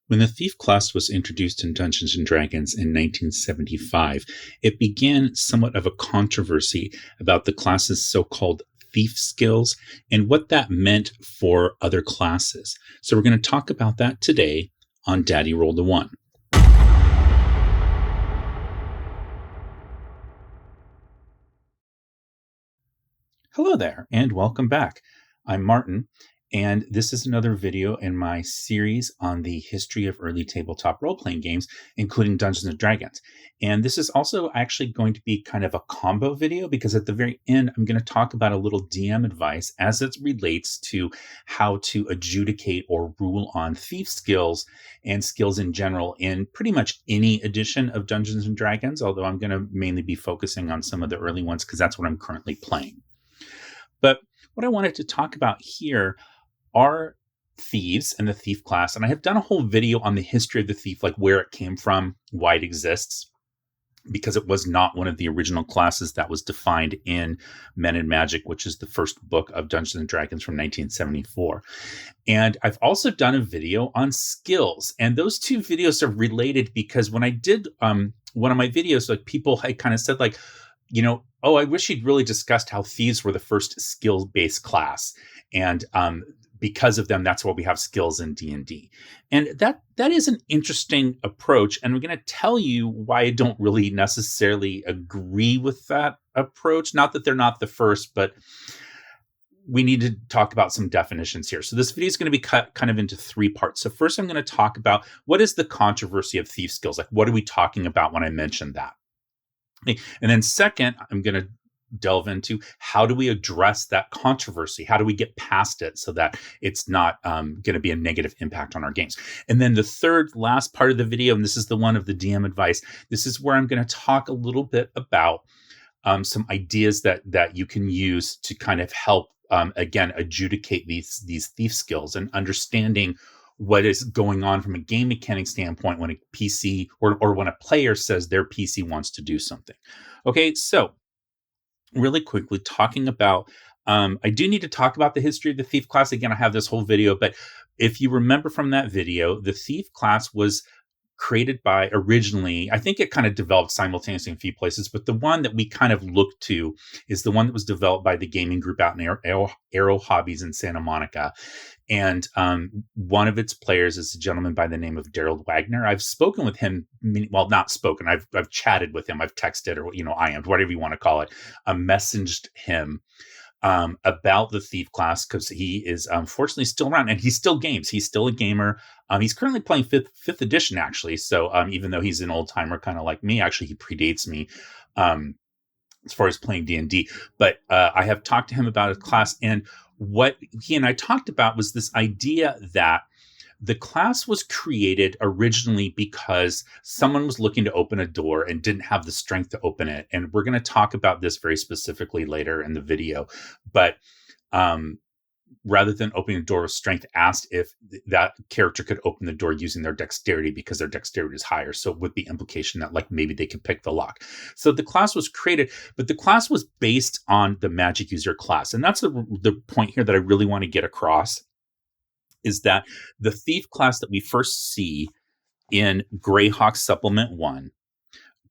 When the Thief class was introduced in Dungeons and Dragons in 1975, it began somewhat of a controversy about the class's so-called thief skills and what that meant for other classes. So we're going to talk about that today on Daddy Rolled a One. Hello there, and welcome back. I'm Martin, and this is another video in my series on the history of early tabletop role-playing games, including Dungeons and Dragons. And this is also actually going to be kind of a combo video because at the very end, I'm going to talk about a little DM advice as it relates to how to adjudicate or rule on thief skills and skills in general in pretty much any edition of Dungeons and Dragons, although I'm going to mainly be focusing on some of the early ones because that's what I'm currently playing. But what I wanted to talk about here are thieves and the thief class. And I have done a whole video on the history of the thief, like where it came from, why it exists, because it was not one of the original classes that was defined in Men and Magic, which is the first book of Dungeons and Dragons from 1974. And I've also done a video on skills. And those two videos are related because when I did one of my videos, like people had kind of said like, oh, I wish you'd really discussed how thieves were the first skill-based class. And because of them, that's why we have skills in D&D. And that is an interesting approach. And I'm going to tell you why I don't really necessarily agree with that approach. Not that they're not the first, but we need to talk about some definitions here. So this video is going to be cut kind of into three parts. So first, I'm going to talk about what is the controversy of thief skills? Like, what are we talking about when I mention that? And then second, I'm going to delve into how do we address that controversy? How do we get past it so that it's not going to be a negative impact on our games? And then the third last part of the video, and this is the one of the DM advice, this is where I'm going to talk a little bit about some ideas that you can use to kind of help, again, adjudicate these thief skills and understanding what is going on from a game mechanic standpoint when a PC or when a player says their PC wants to do something. Okay, so really quickly talking about, I do need to talk about the history of the thief class. Again, I have this whole video, but if you remember from that video, the thief class was created by originally, I think it kind of developed simultaneously in a few places, but the one that we kind of look to is the one that was developed by the gaming group out in Aero Hobbies in Santa Monica. And one of its players is a gentleman by the name of Daryl Wagner. I've spoken with him, well, not spoken. I've chatted with him. I've texted or, IM'd, whatever you want to call it. I messaged him about the thief class because he is fortunately still around and he still games. He's still a gamer. He's currently playing fifth edition, actually. So even though he's an old timer, kind of like me, actually, he predates me as far as playing D&D. But I have talked to him about his class, and what he and I talked about was this idea that the class was created originally because someone was looking to open a door and didn't have the strength to open it. And we're going to talk about this very specifically later in the video. But rather than opening the door with strength, asked if that character could open the door using their dexterity because their dexterity is higher. So with the implication that like maybe they could pick the lock. So the class was created, but the class was based on the magic user class. And that's the point here that I really want to get across, is that the thief class that we first see in Greyhawk Supplement 1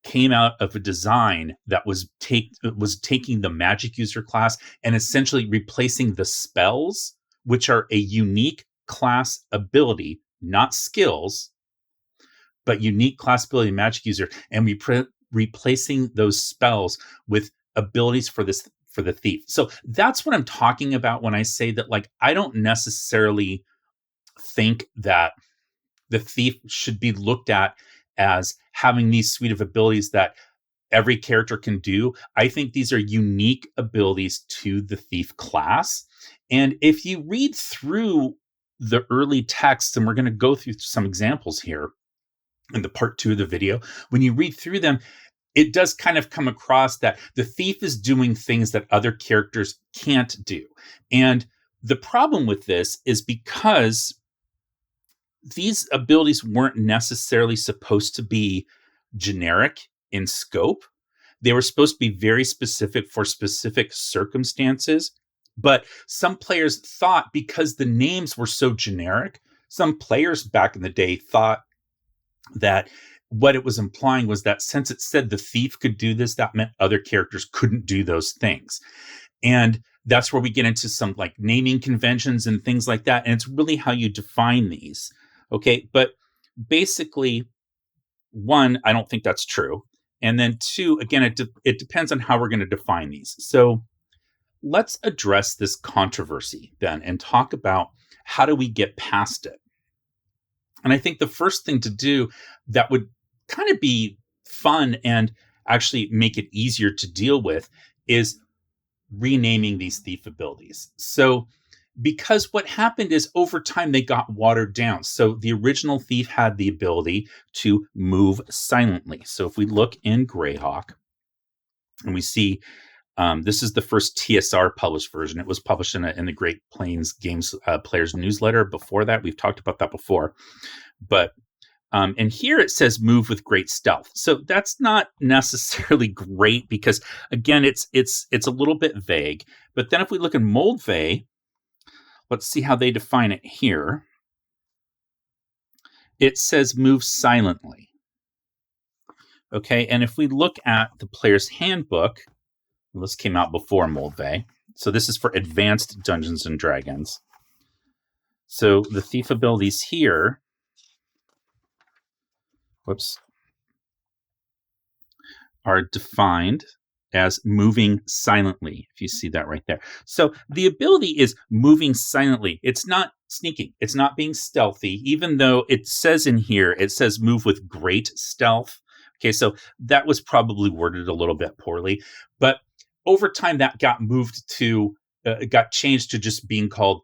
came out of a design that was taking the magic user class and essentially replacing the spells, which are a unique class ability, not skills, but unique class ability magic user, and replacing those spells with abilities for the thief. So that's what I'm talking about when I say that, like, I don't necessarily think that the thief should be looked at as having these suite of abilities that every character can do. I think these are unique abilities to the thief class. And if you read through the early texts, and we're going to go through some examples here in the part 2 of the video, when you read through them, it does kind of come across that the thief is doing things that other characters can't do. And the problem with this is because these abilities weren't necessarily supposed to be generic in scope. They were supposed to be very specific for specific circumstances. But some players thought because the names were so generic, some players back in the day thought that what it was implying was that since it said the thief could do this, that meant other characters couldn't do those things. And that's where we get into some like naming conventions and things like that. And it's really how you define these. Okay. But basically, one, I don't think that's true. And then two, again, it depends on how we're going to define these. So let's address this controversy then and talk about how do we get past it. And I think the first thing to do that would kind of be fun and actually make it easier to deal with is renaming these thief abilities. So, because what happened is over time they got watered down. So, the original thief had the ability to move silently. So, if we look in Greyhawk and we see this is the first TSR published version. It was published in the Great Plains Games Players newsletter. Before that, we've talked about that before. But and here it says move with great stealth. So that's not necessarily great because again, it's a little bit vague. But then if we look in Moldvay, let's see how they define it here. It says move silently. Okay, and if we look at the player's handbook, this came out before Moldvay. So this is for advanced Dungeons and Dragons. So the thief abilities here, are defined as moving silently, if you see that right there. So the ability is moving silently. It's not sneaking. It's not being stealthy, even though it says in here, it says move with great stealth. Okay, so that was probably worded a little bit poorly. But over time, that got moved to, got changed to just being called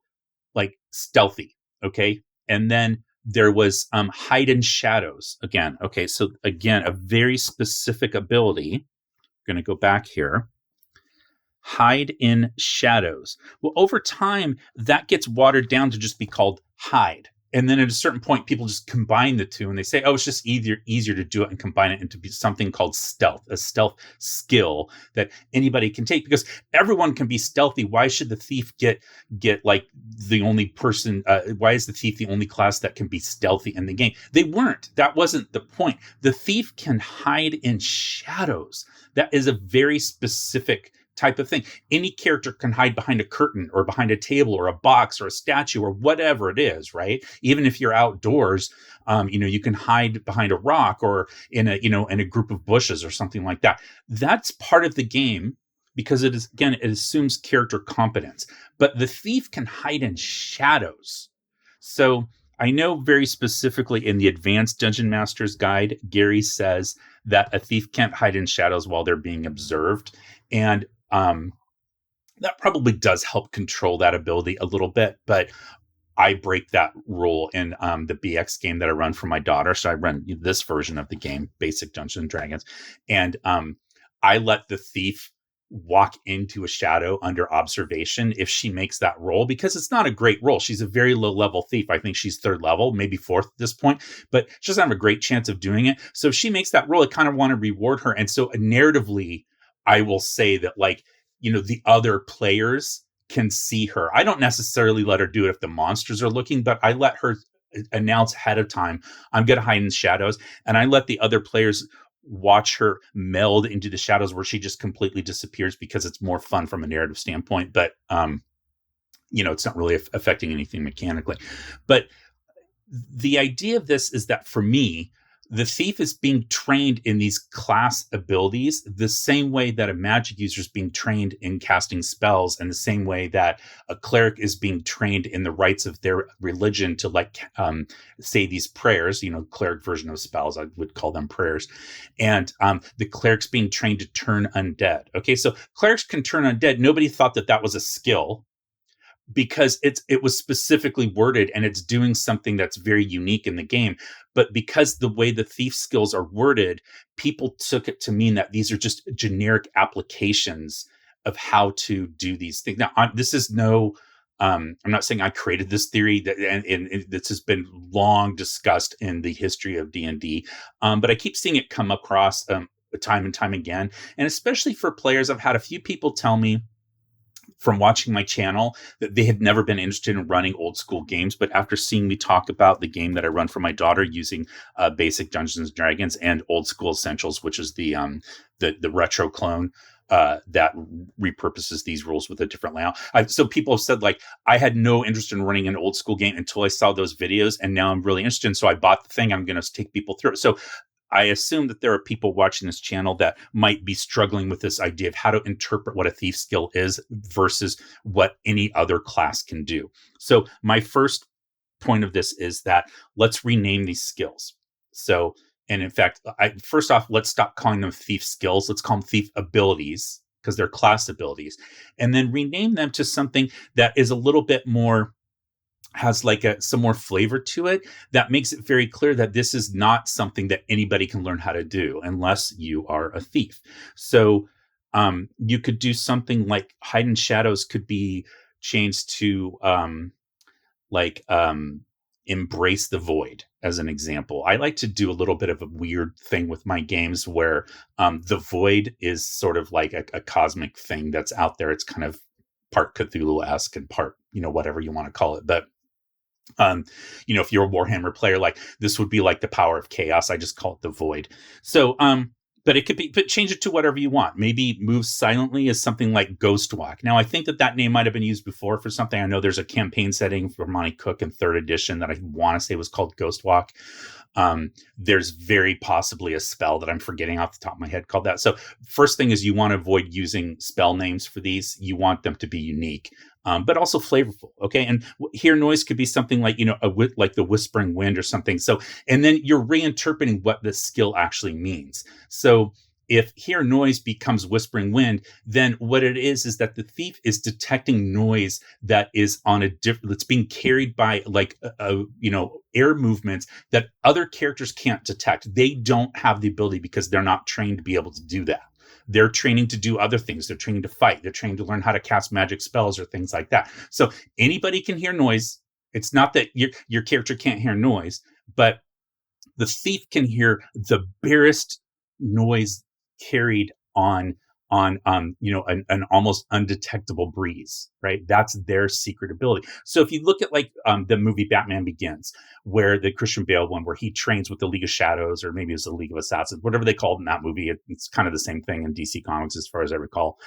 like stealthy. Okay. And then there was hide in shadows again. Okay. So again, a very specific ability. I'm going to go back here. Hide in shadows. Well, over time, that gets watered down to just be called hide. And then at a certain point, people just combine the two and they say, oh, it's just easier to do it and combine it into something called stealth, a stealth skill that anybody can take because everyone can be stealthy. Why should the thief get like the only person? Why is the thief the only class that can be stealthy in the game? They weren't. That wasn't the point. The thief can hide in shadows. That is a very specific type of thing. Any character can hide behind a curtain or behind a table or a box or a statue or whatever it is, right? Even if you're outdoors, you can hide behind a rock or in a group of bushes or something like that. That's part of the game because it assumes character competence. But the thief can hide in shadows. So I know very specifically in the Advanced Dungeon Master's Guide, Gary says that a thief can't hide in shadows while they're being observed. And that probably does help control that ability a little bit, but I break that rule in the BX game that I run for my daughter. So I run this version of the game, Basic Dungeons and Dragons, and I let the thief walk into a shadow under observation if she makes that roll, because it's not a great roll. She's a very low level thief. I think she's 3rd level, maybe 4th at this point, but she doesn't have a great chance of doing it. So if she makes that roll, I kind of want to reward her. And so narratively, I will say that the other players can see her. I don't necessarily let her do it if the monsters are looking, but I let her announce ahead of time, I'm going to hide in shadows. And I let the other players watch her meld into the shadows where she just completely disappears because it's more fun from a narrative standpoint. But, it's not really affecting anything mechanically. But the idea of this is that for me, the thief is being trained in these class abilities the same way that a magic user is being trained in casting spells, and the same way that a cleric is being trained in the rites of their religion to say these prayers, cleric version of spells, I would call them prayers. And the cleric's being trained to turn undead. Okay, so clerics can turn undead. Nobody thought that was a skill, because it was specifically worded and it's doing something that's very unique in the game. But because the way the thief skills are worded, people took it to mean that these are just generic applications of how to do these things. Now, this is I'm not saying I created this theory, and this has been long discussed in the history of D&D, but I keep seeing it come across time and time again. And especially for players, I've had a few people tell me from watching my channel that they had never been interested in running old school games. But after seeing me talk about the game that I run for my daughter using basic Dungeons and Dragons and Old School Essentials, which is the retro clone that repurposes these rules with a different layout. So people have said, like, I had no interest in running an old school game until I saw those videos, and now I'm really interested. And so I bought the thing. I'm going to take people through it. So I assume that there are people watching this channel that might be struggling with this idea of how to interpret what a thief skill is versus what any other class can do. So my first point of this is that let's rename these skills. So, and in fact, first off, let's stop calling them thief skills. Let's call them thief abilities because they're class abilities, and then rename them to something that is a little bit more, has like some more flavor to it, that makes it very clear that this is not something that anybody can learn how to do unless you are a thief. So you could do something like hide in shadows could be changed to embrace the void, as an example. I like to do a little bit of a weird thing with my games where the void is sort of like a cosmic thing that's out there. It's kind of part Cthulhu-esque and part, whatever you want to call it. But if you're a Warhammer player, like this would be like the power of chaos. I just call it the void. So, but it could be, but change it to whatever you want. Maybe move silently as something like Ghost Walk. Now, I think that name might have been used before for something. I know there's a campaign setting for Monty Cook in 3rd edition that I want to say was called Ghost Walk. There's very possibly a spell that I'm forgetting off the top of my head called that. So first thing is you want to avoid using spell names for these. You want them to be unique. But also flavorful. Okay. And hear noise could be something like, like the whispering wind or something. So, and then you're reinterpreting what this skill actually means. So if hear noise becomes whispering wind, then what it is that the thief is detecting noise that is on a different, that's being carried by like, air movements that other characters can't detect. They don't have the ability because they're not trained to be able to do that. They're training to do other things. They're training to fight. They're training to learn how to cast magic spells or things like that. So anybody can hear noise. It's not that your character can't hear noise, but the thief can hear the barest noise carried on an almost undetectable breeze, right? That's their secret ability. So if you look at like the movie Batman Begins, where the Christian Bale one, where he trains with the League of Shadows, or maybe it's the League of Assassins, whatever they called in that movie, it's kind of the same thing in DC Comics as far as I recall.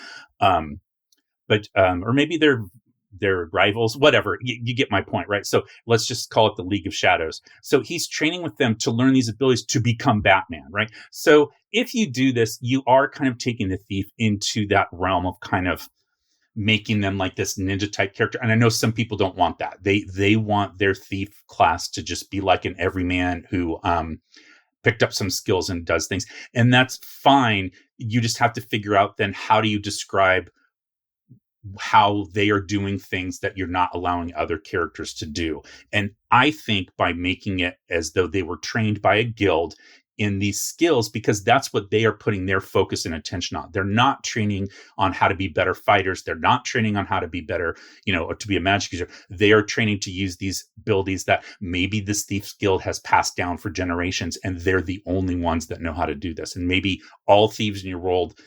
Or maybe they're rivals, whatever. You get my point, right? So let's just call it the League of Shadows. So he's training with them to learn these abilities to become Batman, right? So if you do this, you are kind of taking the thief into that realm of kind of making them like this ninja type character. And I know some people don't want that. They want their thief class to just be like an everyman who picked up some skills and does things. And that's fine. You just have to figure out then, how do you describe how they are doing things that you're not allowing other characters to do. And I think by making it as though they were trained by a guild in these skills, because that's what they are putting their focus and attention on. They're not training on how to be better fighters. They're not training on how to be better, or to be a magic user. They are training to use these abilities that maybe this thief's guild has passed down for generations, and they're the only ones that know how to do this. And maybe all thieves in your world,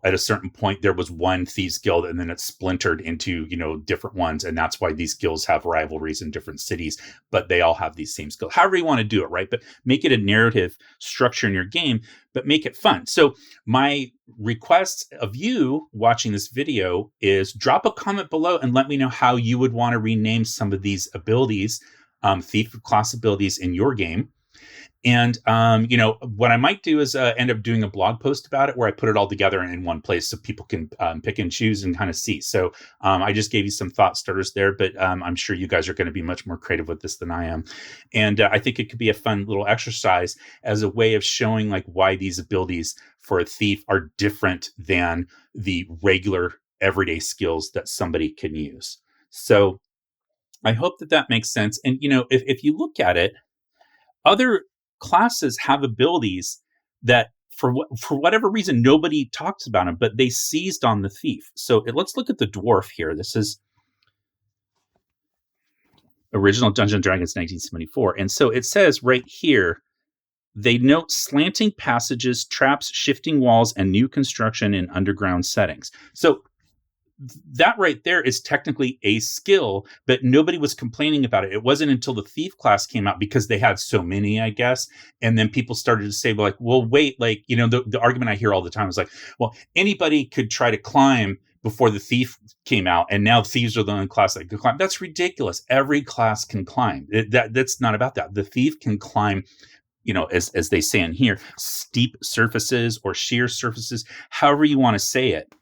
at a certain point, there was one thieves guild, and then it splintered into, different ones. And that's why these guilds have rivalries in different cities, but they all have these same skills. However you want to do it, right? But make it a narrative structure in your game, but make it fun. So my request of you watching this video is drop a comment below and let me know how you would want to rename some of these abilities, thief class abilities in your game. And, what I might do is end up doing a blog post about it where I put it all together in one place so people can pick and choose and kind of see. So I just gave you some thought starters there, but I'm sure you guys are going to be much more creative with this than I am. And I think it could be a fun little exercise as a way of showing like why these abilities for a thief are different than the regular everyday skills that somebody can use. So I hope that makes sense. And, if you look at it, other classes have abilities that for whatever reason, nobody talks about them, but they seized on the thief. So let's look at the dwarf here. This is original Dungeons and Dragons 1974. And so it says right here, they note slanting passages, traps, shifting walls, and new construction in underground settings. So that right there is technically a skill, but nobody was complaining about it. It wasn't until the thief class came out, because they had so many, I guess. And then people started to say, like, well, wait, like, the argument I hear all the time is like, well, anybody could try to climb before the thief came out, and now thieves are the only class that can climb. That's ridiculous. Every class can climb. That's not about that. The thief can climb, as they say in here, steep surfaces or sheer surfaces, however you want to say it.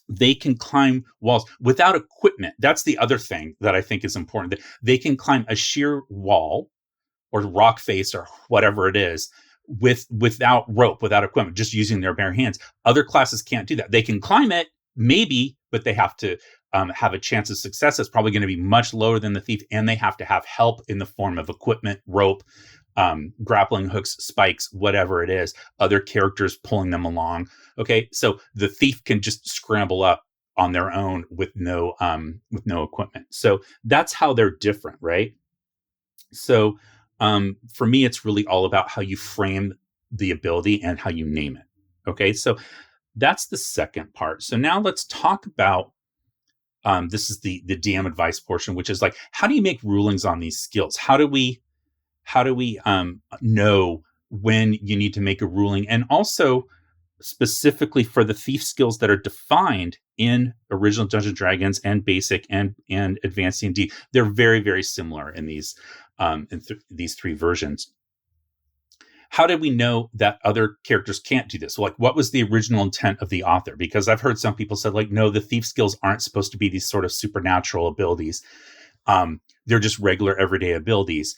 They can climb walls without equipment. That's the other thing that I think is important. That they can climb a sheer wall or rock face or whatever it is without rope, without equipment, just using their bare hands. Other classes can't do that. They can climb it, maybe, but they have to have a chance of success. It's probably going to be much lower than the thief, and they have to have help in the form of equipment, rope, grappling hooks, spikes, whatever it is, other characters pulling them along. Okay, so the thief can just scramble up on their own with no equipment. So that's how they're different, right? So for me, it's really all about how you frame the ability and how you name it. Okay, so that's the second part. So now let's talk about this is the DM advice portion, which is like, how do you make rulings on these skills? How do we know when you need to make a ruling? And also, specifically for the thief skills that are defined in original Dungeons and Dragons and basic and advanced D&D, they're very, very similar in these these three versions. How did we know that other characters can't do this? Like, what was the original intent of the author? Because I've heard some people say, like, no, the thief skills aren't supposed to be these sort of supernatural abilities. They're just regular everyday abilities.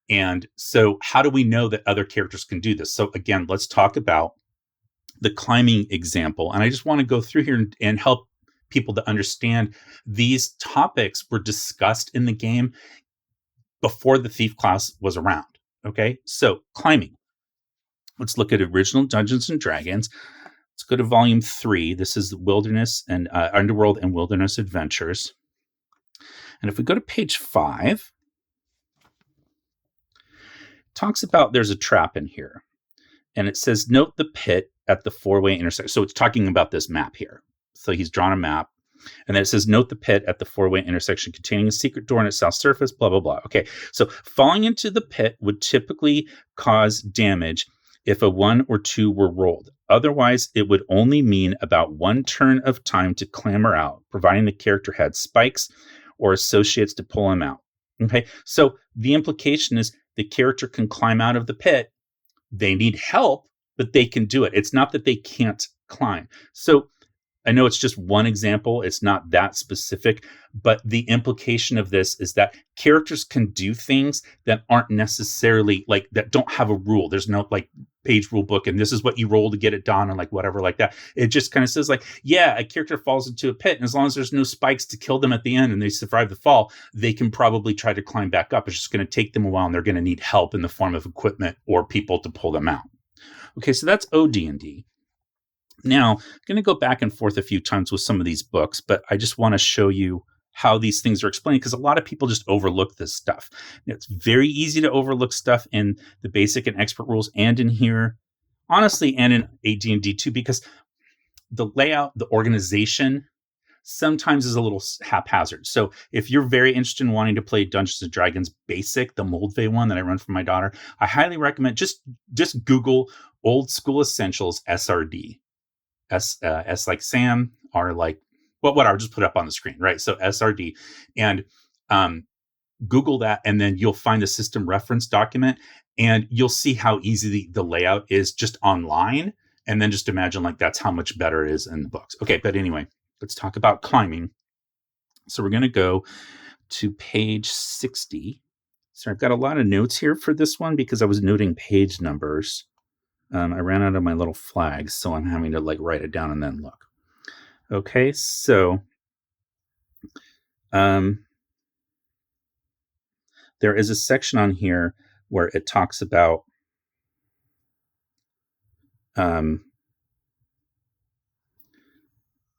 And so how do we know that other characters can do this? So again, let's talk about the climbing example. And I just want to go through here and help people to understand these topics were discussed in the game before the thief class was around. Okay, so climbing. Let's look at original Dungeons and Dragons. Let's go to volume 3. This is Wilderness and Underworld and Wilderness Adventures. And if we go to page 5, talks about there's a trap in here, and it says note the pit at the 4-way intersection. So it's talking about this map here. So he's drawn a map, and then it says note the pit at the 4-way intersection containing a secret door on its south surface, blah, blah, blah. Okay, so falling into the pit would typically cause damage if a 1 or 2 were rolled. Otherwise, it would only mean about 1 turn of time to clamber out, providing the character had spikes or associates to pull him out. Okay, so the implication is the character can climb out of the pit. They need help, but they can do it. It's not that they can't climb. So I know it's just one example. It's not that specific, but the implication of this is that characters can do things that aren't necessarily like that don't have a rule. There's no like page rule book and this is what you roll to get it done or like whatever like that. It just kind of says like, yeah, a character falls into a pit and as long as there's no spikes to kill them at the end and they survive the fall, they can probably try to climb back up. It's just going to take them a while and they're going to need help in the form of equipment or people to pull them out. Okay, so that's OD&D. Now, I'm going to go back and forth a few times with some of these books, but I just want to show you how these things are explained because a lot of people just overlook this stuff. It's very easy to overlook stuff in the basic and expert rules and in here, honestly, and in AD&D too, because the layout, the organization sometimes is a little haphazard. So if you're very interested in wanting to play Dungeons and Dragons Basic, the Moldvay one that I run for my daughter, I highly recommend just Google Old School Essentials SRD. S like Sam, R like what I'll just put up on the screen, right? So SRD, and Google that, and then you'll find the system reference document, and you'll see how easy the layout is just online. And then just imagine like that's how much better it is in the books. Okay, but anyway, let's talk about climbing. So we're going to go to page 60. So I've got a lot of notes here for this one because I was noting page numbers. I ran out of my little flags, so I'm having to like write it down and then look. Okay, so there is a section on here where it talks about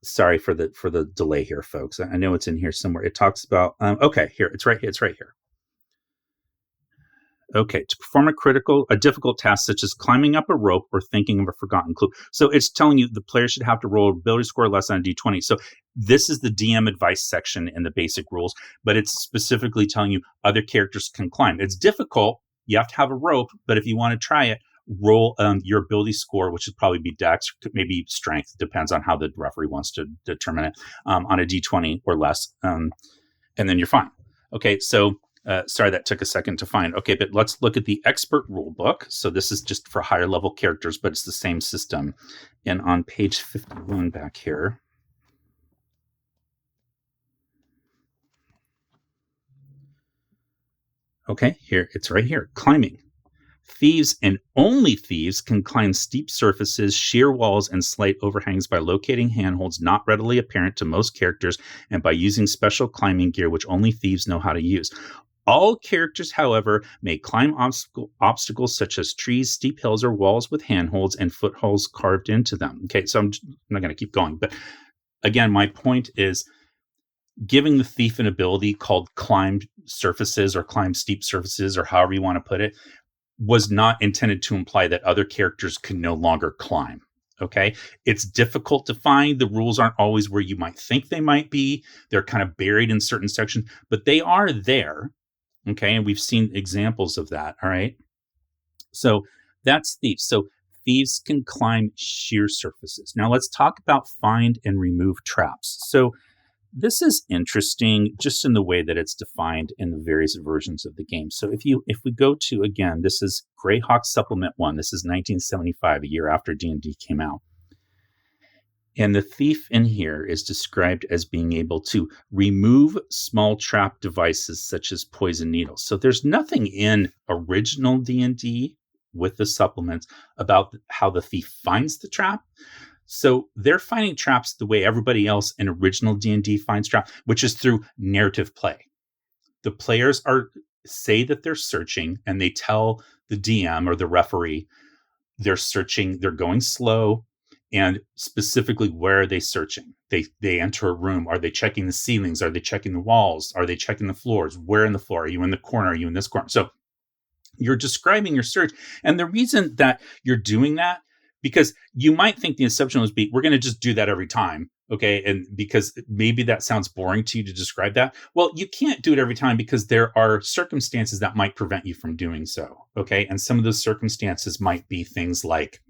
sorry for the delay here, folks. I know it's in here somewhere. It talks about okay, here it's right here. Okay, to perform a difficult task such as climbing up a rope or thinking of a forgotten clue. So it's telling you the player should have to roll an ability score less than a d20. So this is the DM advice section in the basic rules, but it's specifically telling you other characters can climb. It's difficult. You have to have a rope, but if you want to try it, roll your ability score, which would probably be dex, maybe strength, depends on how the referee wants to determine it, on a d20 or less, and then you're fine. Okay, so sorry, that took a second to find. Okay, but let's look at the expert rule book. So this is just for higher level characters, but it's the same system. And on page 51 back here, okay, here, it's right here, climbing. Thieves and only thieves can climb steep surfaces, sheer walls, and slight overhangs by locating handholds not readily apparent to most characters and by using special climbing gear which only thieves know how to use. All characters, however, may climb obstacles such as trees, steep hills, or walls with handholds and footholds carved into them. Okay, so I'm not going to keep going. But again, my point is giving the thief an ability called climb surfaces or climb steep surfaces, or however you want to put it, was not intended to imply that other characters can no longer climb. Okay. It's difficult to find. The rules aren't always where you might think they might be. They're kind of buried in certain sections, but they are there. Okay. And we've seen examples of that. All right. So that's thieves. So thieves can climb sheer surfaces. Now let's talk about find and remove traps. So this is interesting just in the way that it's defined in the various versions of the game. So if we go to, again, this is Greyhawk Supplement 1. This is 1975, a year after D&D came out. And the thief in here is described as being able to remove small trap devices such as poison needles. So there's nothing in original D&D with the supplements about how the thief finds the trap. So they're finding traps the way everybody else in original D&D finds traps, which is through narrative play. The players say that they're searching, and they tell the DM or the referee they're searching, they're going slow, and specifically where are they searching? They enter a room. Are they checking the ceilings? Are they checking the walls? Are they checking the floors? Where in the floor? Are you in the corner? Are you in this corner? So you're describing your search. And the reason that you're doing that, because you might think the assumption was we're going to just do that every time. Okay. And because maybe that sounds boring to you to describe that. Well, you can't do it every time because there are circumstances that might prevent you from doing so. Okay. And some of those circumstances might be things like,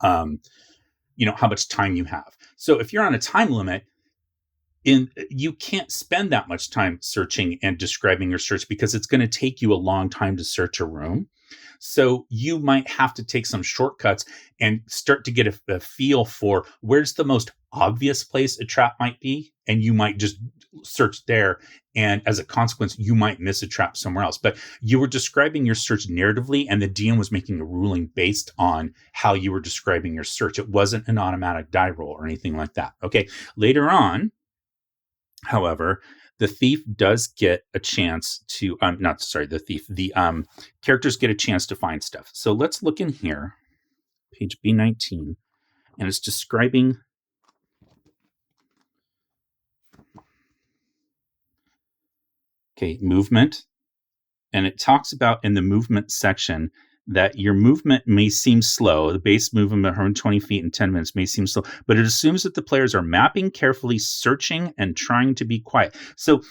how much time you have. So if you're on a time limit, you can't spend that much time searching and describing your search because it's going to take you a long time to search a room. So you might have to take some shortcuts and start to get a feel for where's the most obvious place a trap might be. And you might just search there. And as a consequence, you might miss a trap somewhere else. But you were describing your search narratively, and the DM was making a ruling based on how you were describing your search. It wasn't an automatic die roll or anything like that. Okay. Later on, however, the thief does get a chance to, the characters get a chance to find stuff. So let's look in here, page B19, and it's describing movement. And it talks about in the movement section that your movement may seem slow. The base movement of 120 feet in 10 minutes may seem slow, but it assumes that the players are mapping carefully, searching, and trying to be quiet. So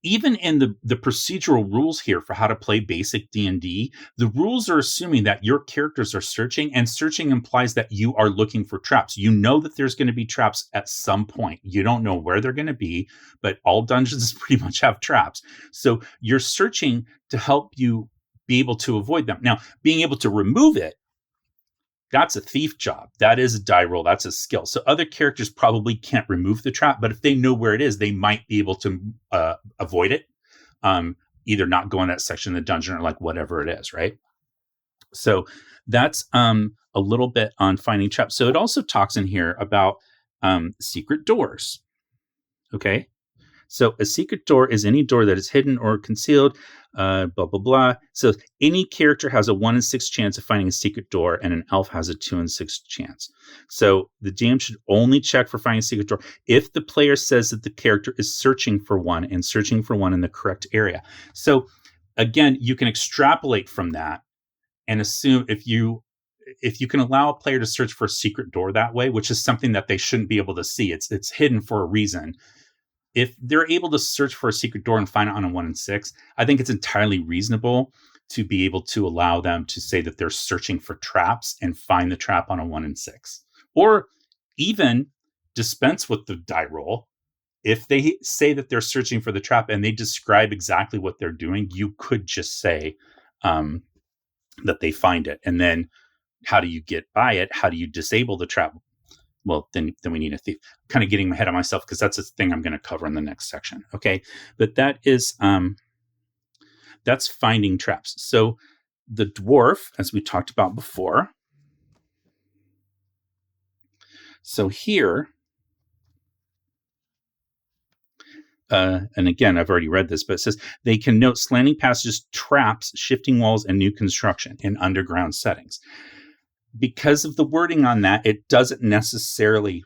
even in the procedural rules here for how to play basic D&D, the rules are assuming that your characters are searching, and searching implies that you are looking for traps. You know that there's going to be traps at some point. You don't know where they're going to be, but all dungeons pretty much have traps. So you're searching to help you be able to avoid them. Now, being able to remove it, that's a thief job. That is a die roll. That's a skill. So other characters probably can't remove the trap, but if they know where it is, they might be able to avoid it. Either not go in that section of the dungeon or like whatever it is, right? So that's a little bit on finding traps. So it also talks in here about secret doors. Okay. So a secret door is any door that is hidden or concealed, blah, blah, blah. So any character has a 1 in 6 chance of finding a secret door, and an elf has a 2 in 6 chance. So the DM should only check for finding a secret door if the player says that the character is searching for one and searching for one in the correct area. So again, you can extrapolate from that and assume if you can allow a player to search for a secret door that way, which is something that they shouldn't be able to see, it's hidden for a reason. If they're able to search for a secret door and find it on a 1 and 6, I think it's entirely reasonable to be able to allow them to say that they're searching for traps and find the trap on a 1 and 6. Or even dispense with the die roll. If they say that they're searching for the trap and they describe exactly what they're doing, you could just say that they find it. And then how do you get by it? How do you disable the trap? Well, then we need a thief. Kind of getting ahead of myself because that's a thing I'm going to cover in the next section. Okay, but that is that's finding traps. So the dwarf, as we talked about before. So here, and again, I've already read this, but it says they can note slanting passages, traps, shifting walls, and new construction in underground settings. Because of the wording on that, it doesn't necessarily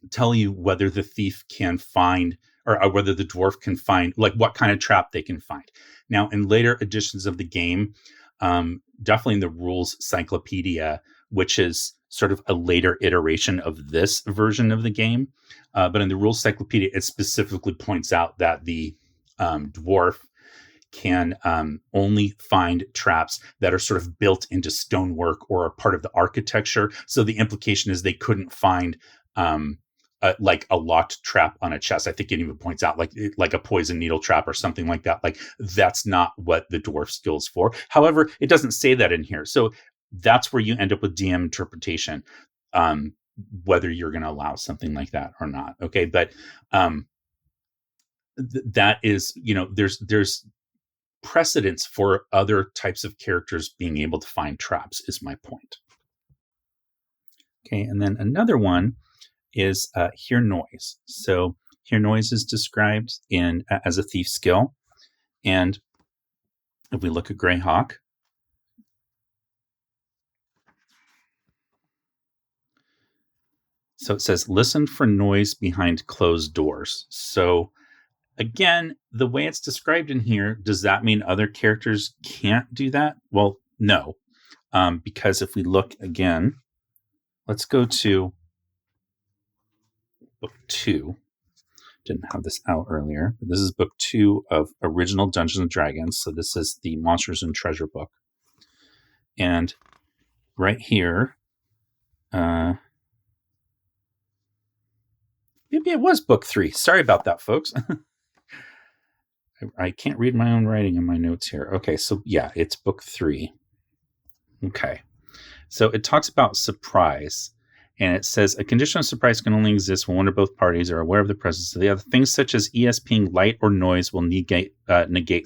tell you whether the thief can find or whether the dwarf can find, like what kind of trap they can find. Now, in later editions of the game, definitely in the rules cyclopedia, which is sort of a later iteration of this version of the game, but in the rules cyclopedia, it specifically points out that the dwarf can only find traps that are sort of built into stonework or are part of the architecture. So the implication is they couldn't find like a locked trap on a chest. I think it even points out like a poison needle trap or something like that. Like that's not what the dwarf skill is for. However, it doesn't say that in here. So that's where you end up with DM interpretation, whether you're going to allow something like that or not. Okay. But that is, there's precedence for other types of characters being able to find traps is my point. Okay, and then another one is hear noise. So hear noise is described as a thief skill, and if we look at Greyhawk, so it says listen for noise behind closed doors. So again, the way it's described in here, does that mean other characters can't do that? Well, no, because if we look again, let's go to book 2. Didn't have this out earlier, but this is book 2 of original Dungeons and Dragons. So this is the Monsters and Treasure book. And right here, maybe it was book 3. Sorry about that, folks. I can't read my own writing in my notes here. Okay, so yeah, it's book 3. Okay. So it talks about surprise, and it says a condition of surprise can only exist when one or both parties are aware of the presence of the other. Things such as ESPing light or noise will negate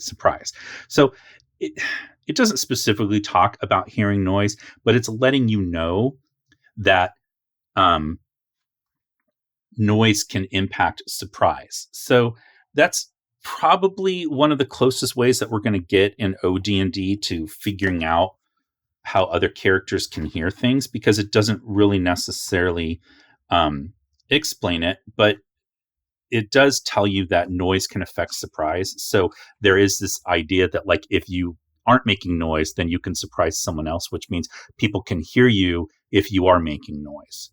surprise. So it doesn't specifically talk about hearing noise, but it's letting you know that noise can impact surprise. So that's probably one of the closest ways that we're going to get in OD&D to figuring out how other characters can hear things, because it doesn't really necessarily explain it, but it does tell you that noise can affect surprise. So there is this idea that like if you aren't making noise, then you can surprise someone else, which means people can hear you if you are making noise.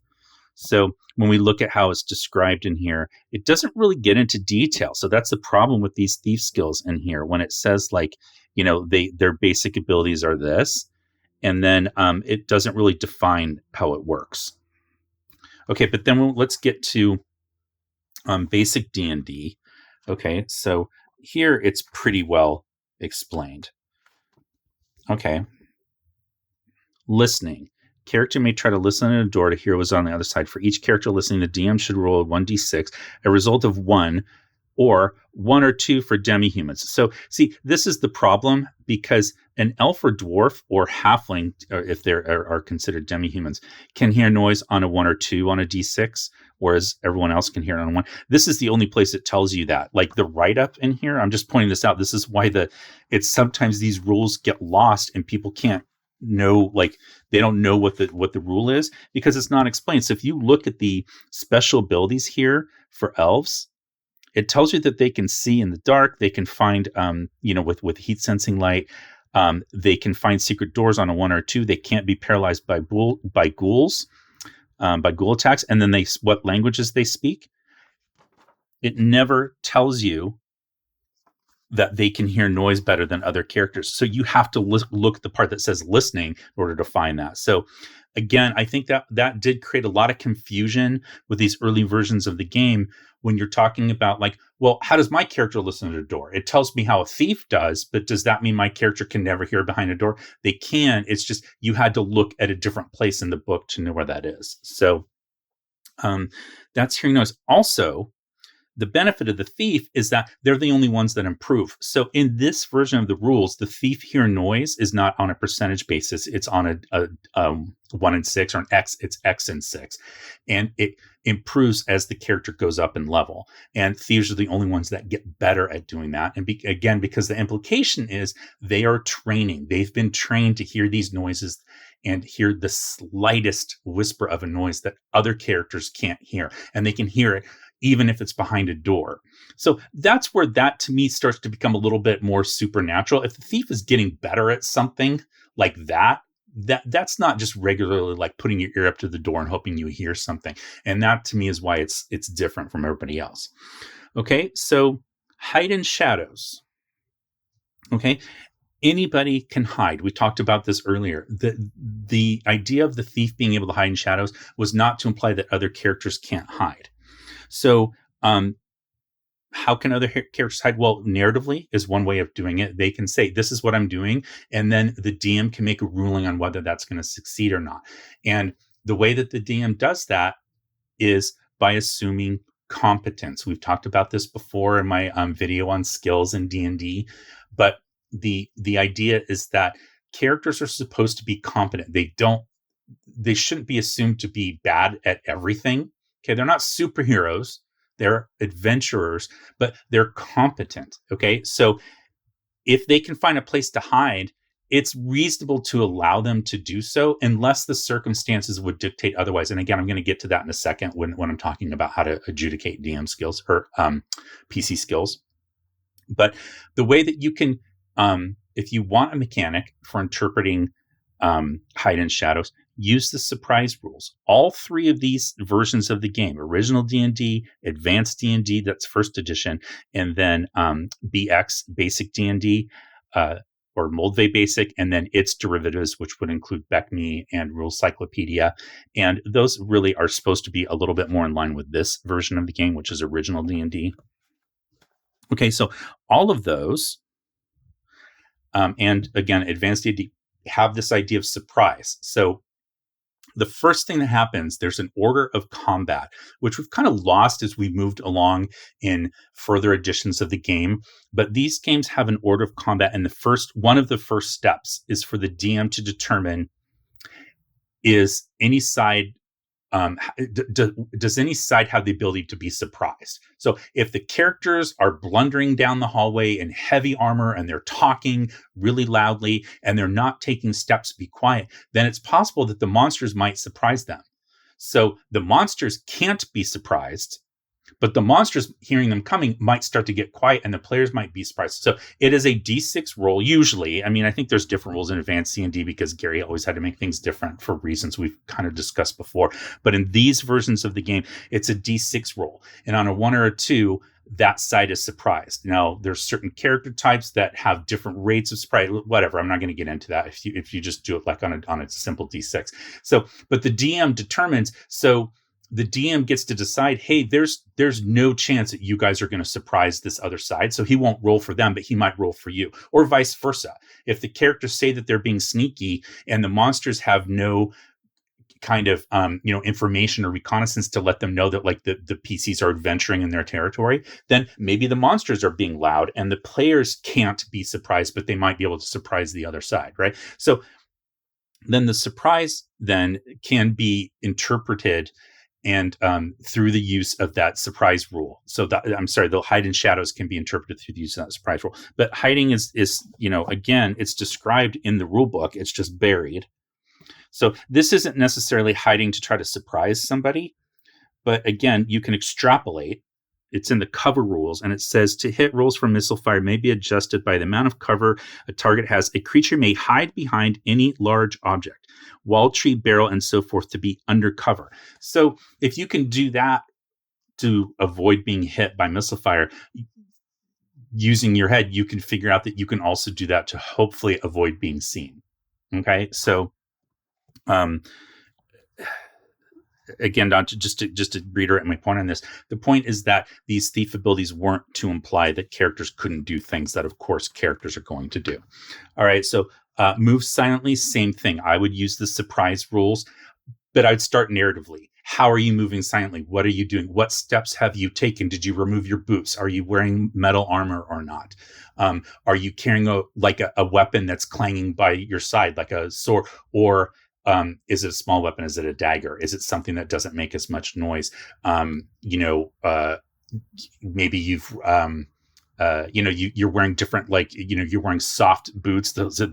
So when we look at how it's described in here, it doesn't really get into detail. So that's the problem with these thief skills in here. When it says like, their basic abilities are this, and then it doesn't really define how it works. Okay, but then let's get to basic D&D. Okay, so here it's pretty well explained. Okay. Listening. Character may try to listen at a door to hear what's on the other side. For each character listening, the DM should roll a 1d6, a result of 1, or 1 or 2 for demi-humans. So, see, this is the problem, because an elf or dwarf or halfling, or if they are considered demi-humans, can hear noise on a 1 or 2 on a d6, whereas everyone else can hear it on 1. This is the only place it tells you that. Like the write-up in here, I'm just pointing this out. This is why it's sometimes these rules get lost and people can't know, like they don't know what the rule is, because it's not explained. So if you look at the special abilities here for elves, it tells you that they can see in the dark. They can find, with heat sensing light. They can find secret doors on a 1 or 2. They can't be paralyzed by ghouls, by ghoul attacks. And then what languages they speak. It never tells you that they can hear noise better than other characters. So you have to look at the part that says listening in order to find that. So again, I think that did create a lot of confusion with these early versions of the game when you're talking about like, well, how does my character listen to the door? It tells me how a thief does, but does that mean my character can never hear behind a door? They can. It's just you had to look at a different place in the book to know where that is. So that's hearing noise. Also, the benefit of the thief is that they're the only ones that improve. So in this version of the rules, the thief hear noise is not on a percentage basis. It's on a 1 in 6 or an X. It's X in 6. And it improves as the character goes up in level. And thieves are the only ones that get better at doing that. And again, because the implication is they are training. They've been trained to hear these noises and hear the slightest whisper of a noise that other characters can't hear. And they can hear it even if it's behind a door. So that's where that to me starts to become a little bit more supernatural. If the thief is getting better at something like that's not just regularly like putting your ear up to the door and hoping you hear something. And that to me is why it's different from everybody else. Okay, so hide in shadows. Okay, anybody can hide. We talked about this earlier. The idea of the thief being able to hide in shadows was not to imply that other characters can't hide. So, how can other characters hide? Well, narratively is one way of doing it. They can say, this is what I'm doing. And then the DM can make a ruling on whether that's going to succeed or not. And the way that the DM does that is by assuming competence. We've talked about this before in my video on skills in D&D. But the idea is that characters are supposed to be competent. They shouldn't be assumed to be bad at everything. Okay, they're not superheroes, they're adventurers, but they're competent. Okay, so if they can find a place to hide, it's reasonable to allow them to do so unless the circumstances would dictate otherwise. And again, I'm going to get to that in a second when I'm talking about how to adjudicate DM skills or PC skills. But the way that you can, if you want a mechanic for interpreting hide in shadows, use the surprise rules. All 3 of these versions of the game, original D&D, advanced D&D, that's first edition, and then BX, basic D&D, or Moldvay basic, and then its derivatives, which would include BECME and Rules Cyclopedia. And those really are supposed to be a little bit more in line with this version of the game, which is original D&D. Okay, so all of those, and again, advanced D&D, have this idea of surprise. So the first thing that happens, there's an order of combat, which we've kind of lost as we moved along in further editions of the game. But these games have an order of combat. And one of the first steps is for the DM to determine, is any side, does any side have the ability to be surprised? So if the characters are blundering down the hallway in heavy armor and they're talking really loudly and they're not taking steps to be quiet, then it's possible that the monsters might surprise them. So the monsters can't be surprised, but the monsters hearing them coming might start to get quiet and the players might be surprised. So it is a D6 roll usually. I mean, I think there's different rules in advanced D&D because Gary always had to make things different for reasons we've kind of discussed before. But in these versions of the game, it's a D6 roll. And on a 1 or a 2, that side is surprised. Now, there's certain character types that have different rates of surprise, whatever. I'm not going to get into that if you just do it like on a simple D6. So, but the DM determines, so the DM gets to decide, hey, there's no chance that you guys are going to surprise this other side. So he won't roll for them, but he might roll for you, or vice versa. If the characters say that they're being sneaky and the monsters have no kind of, information or reconnaissance to let them know that like the PCs are adventuring in their territory, then maybe the monsters are being loud and the players can't be surprised, but they might be able to surprise the other side, right? So then the surprise then can be interpreted and through the use of that surprise rule. So the hide in shadows can be interpreted through the use of that surprise rule. But hiding is again, it's described in the rule book. It's just buried. So this isn't necessarily hiding to try to surprise somebody. But again, you can extrapolate it's in the cover rules, and it says to hit rolls for missile fire may be adjusted by the amount of cover a target has. A creature may hide behind any large object, wall, tree, barrel, and so forth to be undercover. So if you can do that to avoid being hit by missile fire, using your head, you can figure out that you can also do that to hopefully avoid being seen. Okay, so again, just to reiterate my point on this, the point is that these thief abilities weren't to imply that characters couldn't do things that, of course, characters are going to do. All right, so move silently, same thing. I would use the surprise rules, but I'd start narratively. How are you moving silently? What are you doing? What steps have you taken? Did you remove your boots? Are you wearing metal armor or not? Are you carrying a weapon that's clanging by your side, like a sword? Or is it a small weapon? Is it a dagger? Is it something that doesn't make as much noise? Maybe you've you're wearing different, you're wearing soft boots. There's a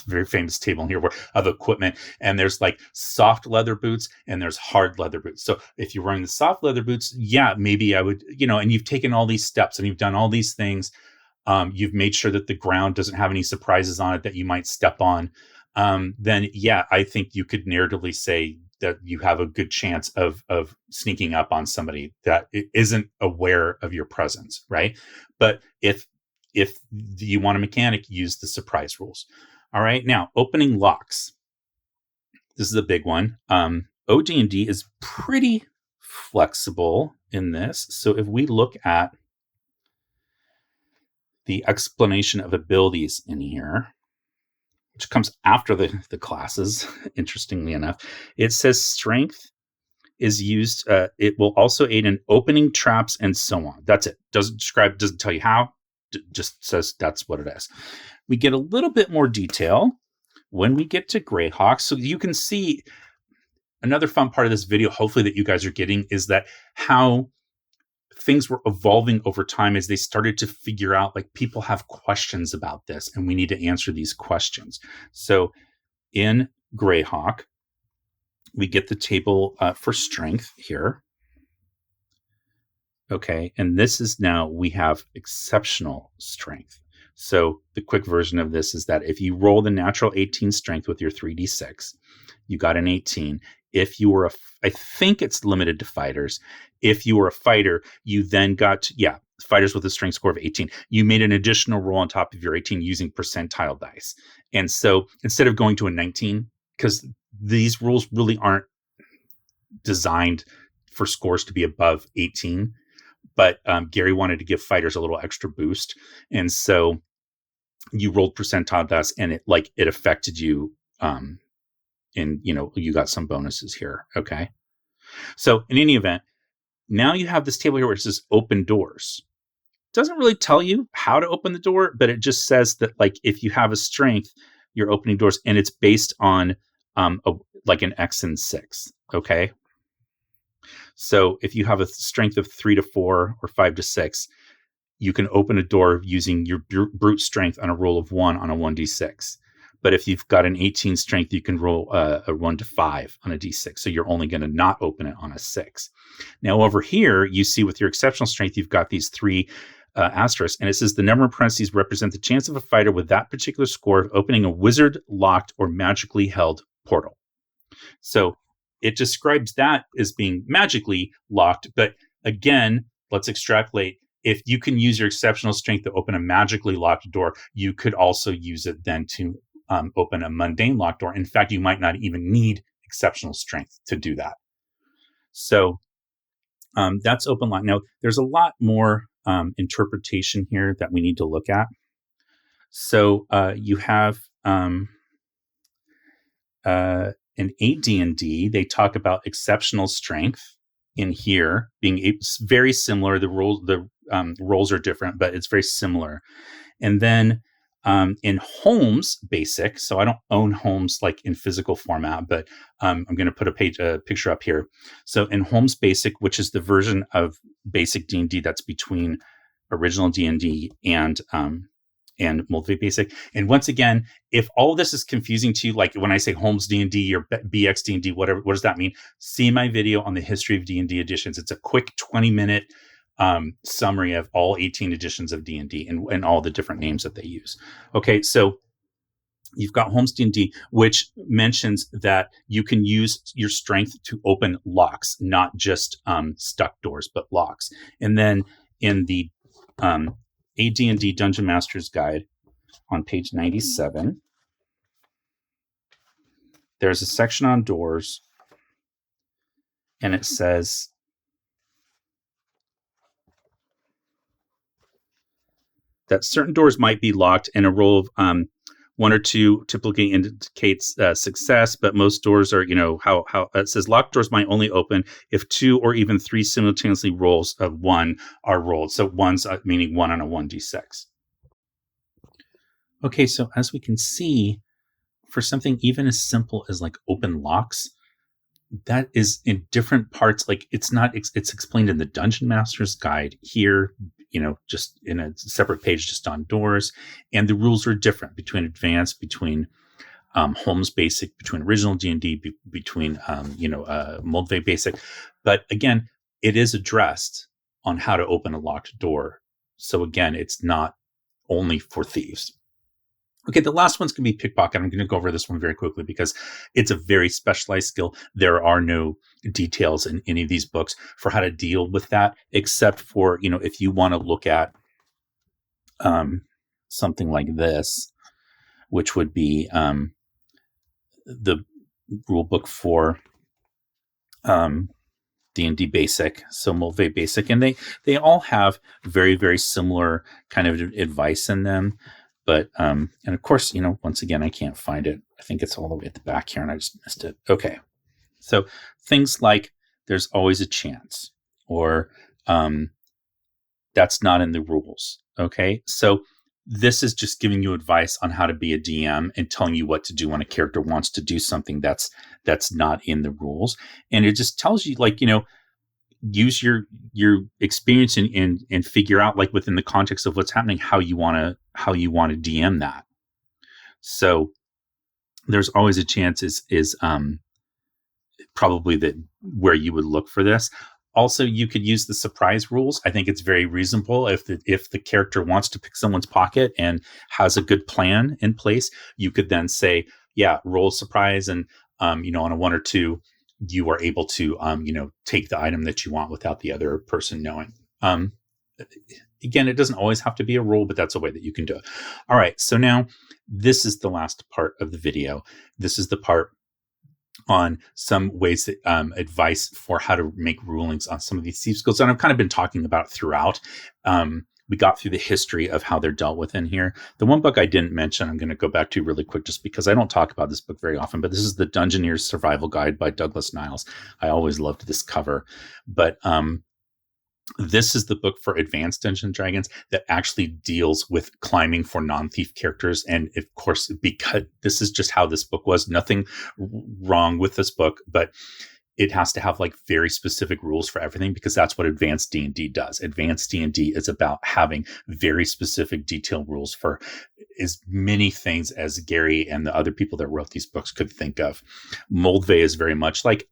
very famous table in here of equipment, and there's like soft leather boots and there's hard leather boots. So if you're wearing the soft leather boots, yeah, maybe I would, and you've taken all these steps and you've done all these things. You've made sure that the ground doesn't have any surprises on it that you might step on. Then yeah, I think you could narratively say that you have a good chance of sneaking up on somebody that isn't aware of your presence, right? But if you want a mechanic, use the surprise rules. All right, now opening locks. This is a big one. OD&D is pretty flexible in this. So if we look at the explanation of abilities in here, which comes after the classes, interestingly enough, it says strength is used. It will also aid in opening traps and so on. That's it. Doesn't tell you how. Just says that's what it is. We get a little bit more detail when we get to Greyhawk. So you can see another fun part of this video, hopefully, that you guys are getting, is that how things were evolving over time as they started to figure out, like, people have questions about this and we need to answer these questions. So in Greyhawk, we get the table for strength here. Okay, and this is now we have exceptional strength. So the quick version of this is that if you roll the natural 18 strength with your 3d6, you got an 18. If you were I think it's limited to fighters. If you were a fighter, you then got, fighters with a strength score of 18. You made an additional roll on top of your 18 using percentile dice. And so instead of going to a 19, because these rules really aren't designed for scores to be above 18, but Gary wanted to give fighters a little extra boost. And so you rolled percentile dice and it affected you. And you got some bonuses here. Okay. So in any event, now you have this table here where it says open doors. It doesn't really tell you how to open the door, but it just says that, like, if you have a strength, you're opening doors, and it's based on an X and 6. Okay. So if you have a strength of 3 to 4 or 5 to 6, you can open a door using your brute strength on a roll of 1 on a 1d6. But if you've got an 18 strength, you can roll a 1 to 5 on a d6. So you're only going to not open it on a 6. Now over here, you see with your exceptional strength, you've got these 3 asterisks. And it says the number of parentheses represent the chance of a fighter with that particular score of opening a wizard locked or magically held portal. So it describes that as being magically locked. But again, let's extrapolate. If you can use your exceptional strength to open a magically locked door, you could also use it then to open a mundane locked door. In fact, you might not even need exceptional strength to do that. So that's open lock. Now, there's a lot more interpretation here that we need to look at. So you have in AD&D, they talk about exceptional strength in here being very similar. The roles are different, but it's very similar. And then in Holmes Basic, so I don't own Holmes like in physical format, but I'm going to put a picture up here. So in Holmes Basic, which is the version of basic D&D that's between original D&D and Multi Basic. And once again, if all of this is confusing to you, like when I say Holmes D&D or BX D&D, whatever, what does that mean? See my video on the history of D&D editions. It's a quick 20-minute summary of all 18 editions of D&D and all the different names that they use. Okay, so you've got Holmes D&D, which mentions that you can use your strength to open locks, not just stuck doors, but locks. And then in the AD&D Dungeon Master's Guide on page 97, there's a section on doors, and it says, that certain doors might be locked, and a roll of 1 or 2 typically indicates success, but most doors are, how it says locked doors might only open if 2 or even 3 simultaneously rolls of 1 are rolled. So one's meaning 1 on a 1d6. Okay, so as we can see, for something even as simple as like open locks, that is in different parts. Like it's explained in the Dungeon Master's Guide here, just in a separate page, just on doors. And the rules are different between advanced, between Holmes Basic, between original D&D, between Moldvay Basic. But again, it is addressed on how to open a locked door. So again, it's not only for thieves. Okay, the last one's going to be pickpocket. I'm going to go over this one very quickly because it's a very specialized skill. There are no details in any of these books for how to deal with that, except for, if you want to look at something like this, which would be the rule book for D&D Basic, so Moldvay Basic, and they all have very, very similar kind of advice in them. But, and of course, once again, I can't find it. I think it's all the way at the back here and I just missed it. Okay. So things like there's always a chance, or that's not in the rules. Okay. So this is just giving you advice on how to be a DM and telling you what to do when a character wants to do something that's not in the rules. And it just tells you, like, use your experience and figure out, like, within the context of what's happening, how you want to DM that. So there's always a chance is probably that where you would look for this. Also, you could use the surprise rules. I think it's very reasonable if the character wants to pick someone's pocket and has a good plan in place. You could then say, yeah, roll surprise, and on a 1 or 2, you are able to take the item that you want without the other person knowing. Again, it doesn't always have to be a rule, but that's a way that you can do it. All right, so now this is the last part of the video. This is the part on some ways that advice for how to make rulings on some of these thief skills. And I've kind of been talking about it throughout. We got through the history of how they're dealt with in here. The one book I didn't mention, I'm going to go back to really quick just because I don't talk about this book very often, but this is the Dungeoneer's Survival Guide by Douglas Niles. I always loved this cover. But this is the book for advanced Dungeons & Dragons that actually deals with climbing for non-thief characters. And of course, because this is just how this book was, nothing wrong with this book, but it has to have, like, very specific rules for everything, because that's what advanced D&D does. Advanced D&D is about having very specific detailed rules for as many things as Gary and the other people that wrote these books could think of. Moldvay is very much like,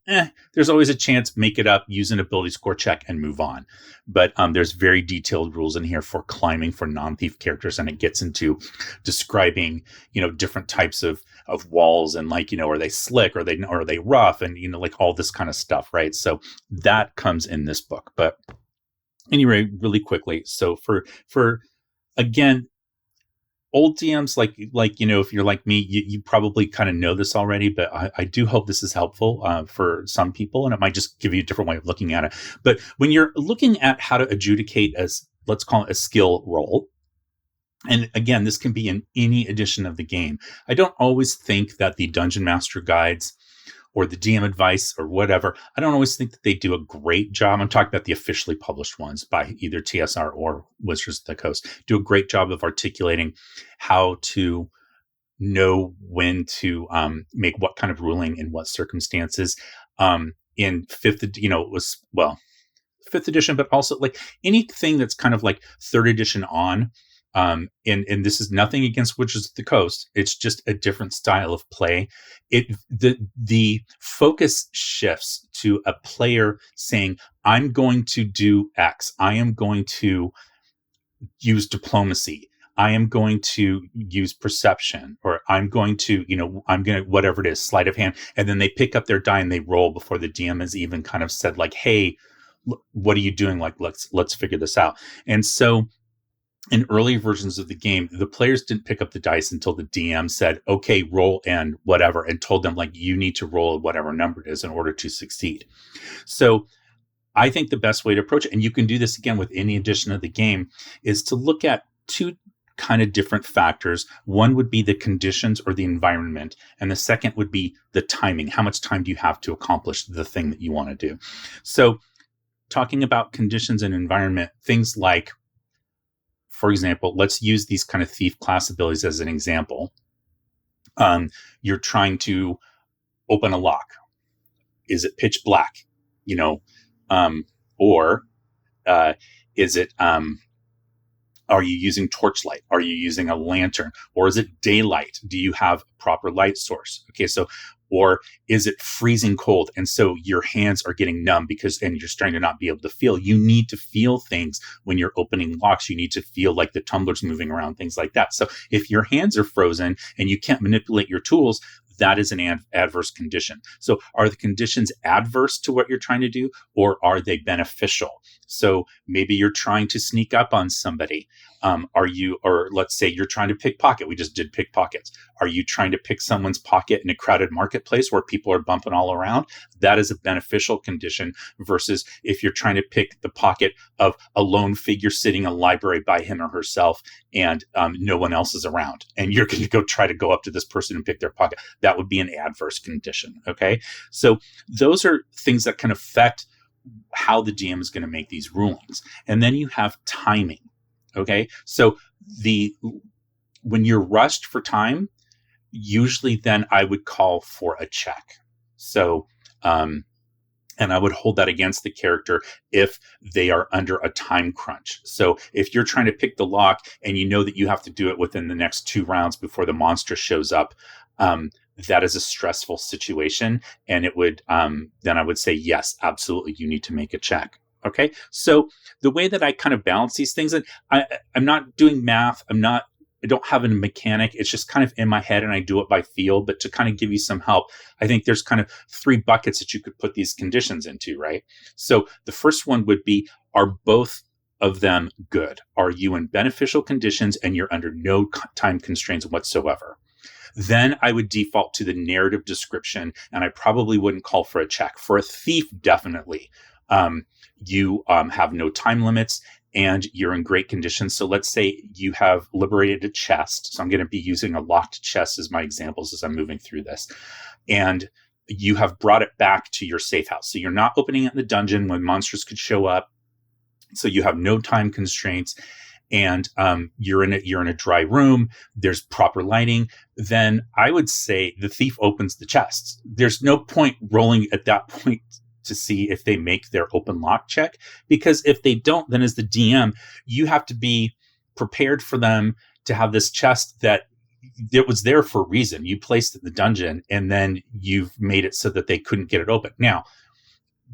there's always a chance, make it up, use an ability score check, and move on. But there's very detailed rules in here for climbing for non-thief characters, and it gets into describing, different types of walls, and, like, are they slick, or are they rough, and like all this kind of stuff, right? So that comes in this book. But anyway, really quickly, so for again, old DMs, like if you're like me, you probably kind of know this already, but I do hope this is helpful for some people, and it might just give you a different way of looking at it. But when you're looking at how to adjudicate, as let's call it, a skill roll, and again, this can be in any edition of the game, I don't always think that the Dungeon Master Guides or the DM advice or whatever, I don't always think that they do a great job. I'm talking about the officially published ones by either TSR or Wizards of the Coast, do a great job of articulating how to know when to make what kind of ruling in what circumstances. In fifth, it was, well, 5th edition, but also like anything that's kind of like 3rd edition on. And this is nothing against Witches of the Coast. It's just a different style of play. The focus shifts to a player saying, I'm going to do X. I am going to use diplomacy. I am going to use perception, or I'm going to, whatever it is, sleight of hand. And then they pick up their die and they roll before the DM has even kind of said like, hey, what are you doing? Like, let's figure this out. And so in early versions of the game, the players didn't pick up the dice until the DM said, okay, roll and whatever, and told them like, you need to roll whatever number it is in order to succeed. So I think the best way to approach it, and you can do this again with any edition of the game, is to look at two kind of different factors. One would be the conditions or the environment, and the second would be the timing. How much time do you have to accomplish the thing that you want to do? So talking about conditions and environment, things like, for example, let's use these kind of thief class abilities as an example. You're trying to open a lock. Is it pitch black? Or is it, are you using torchlight? Are you using a lantern? Or is it daylight? Do you have a proper light source? Okay, so, or is it freezing cold? And so your hands are getting numb and you're starting to not be able to feel. You need to feel things when you're opening locks. You need to feel like the tumblers moving around, things like that. So if your hands are frozen and you can't manipulate your tools, that is an adverse condition. So are the conditions adverse to what you're trying to do, or are they beneficial? So maybe you're trying to sneak up on somebody. Or let's say you're trying to pickpocket. We just did pickpockets. Are you trying to pick someone's pocket in a crowded marketplace where people are bumping all around? That is a beneficial condition versus if you're trying to pick the pocket of a lone figure sitting in a library by him or herself and no one else is around. And you're going to try to go up to this person and pick their pocket. That would be an adverse condition. Okay. So those are things that can affect how the GM is going to make these rulings. And then you have timing. Okay. So when you're rushed for time, usually then I would call for a check. So, and I would hold that against the character if they are under a time crunch. So if you're trying to pick the lock and you know that you have to do it within the next 2 rounds before the monster shows up, that is a stressful situation. And it would, then I would say, yes, absolutely. You need to make a check. Okay. So the way that I kind of balance these things, and I'm not doing math. I don't have a mechanic. It's just kind of in my head and I do it by feel, but to kind of give you some help, I think there's kind of 3 buckets that you could put these conditions into, right? So the first one would be, are both of them good? Are you in beneficial conditions and you're under no time constraints whatsoever? Then I would default to the narrative description and I probably wouldn't call for a check. For a thief, definitely. You have no time limits and you're in great condition. So let's say you have liberated a chest. So I'm going to be using a locked chest as my examples as I'm moving through this. And you have brought it back to your safe house. So you're not opening it in the dungeon when monsters could show up. So you have no time constraints and you're in a dry room. There's proper lighting. Then I would say the thief opens the chest. There's no point rolling at that point to see if they make their open lock check, because if they don't, then as the DM, you have to be prepared for them to have this chest that it was there for a reason. You placed it in the dungeon and then you've made it so that they couldn't get it open. Now,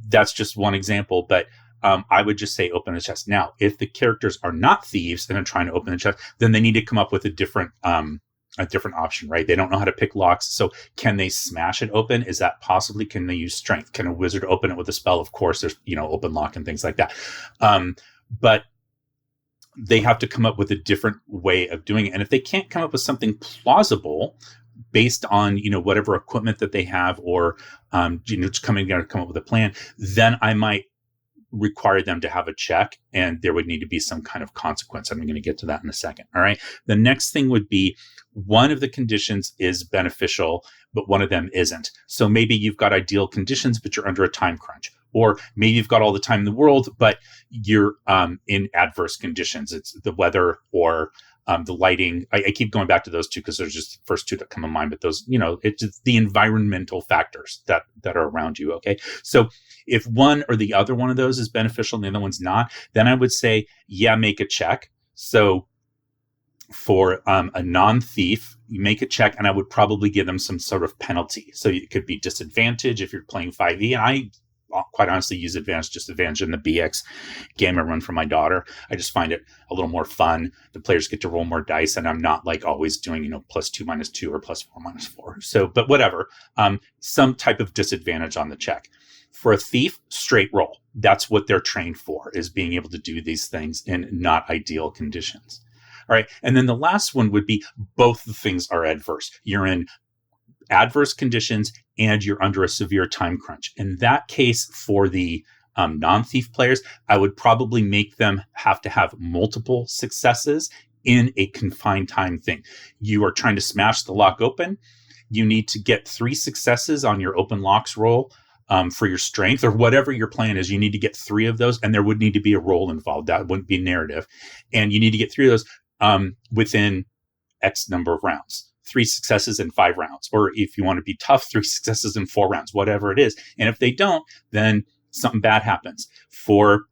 that's just one example, but I would just say open the chest. Now, if the characters are not thieves and are trying to open the chest, then they need to come up with a different option, right? They don't know how to pick locks. So can they smash it open? Is that possibly, can they use strength? Can a wizard open it with a spell? Of course, there's, open lock and things like that. But they have to come up with a different way of doing it. And if they can't come up with something plausible based on, whatever equipment that they have or, just come up with a plan, then I might require them to have a check and there would need to be some kind of consequence. I'm going to get to that in a second. All right. The next thing would be one of the conditions is beneficial, but one of them isn't. So maybe you've got ideal conditions, but you're under a time crunch. Or maybe you've got all the time in the world, but you're in adverse conditions. It's the weather or the lighting. I keep going back to those two because there's just the first 2 that come to mind, but those, it's just the environmental factors that are around you. Okay. So if one or the other one of those is beneficial and the other one's not, then I would say, yeah, make a check. So For a non-thief, you make a check, and I would probably give them some sort of penalty. So it could be disadvantage if you're playing 5e, and I quite honestly use just advantage in the BX game I run for my daughter. I just find it a little more fun. The players get to roll more dice, and I'm not like always doing, +2 -2 or +4 -4. So, but whatever, some type of disadvantage on the check. For a thief, straight roll. That's what they're trained for, is being able to do these things in not ideal conditions. All right. And then the last one would be both the things are adverse. You're in adverse conditions and you're under a severe time crunch. In that case, for the non-thief players, I would probably make them have to have multiple successes in a confined time thing. You are trying to smash the lock open. You need to get 3 successes on your open locks roll for your strength, or whatever your plan is. You need to get 3 of those, and there would need to be a roll involved. That wouldn't be narrative. And you need to get 3 of those within X number of rounds, 3 successes in 5 rounds. Or if you want to be tough, 3 successes in 4 rounds, whatever it is. And if they don't, then something bad happens. For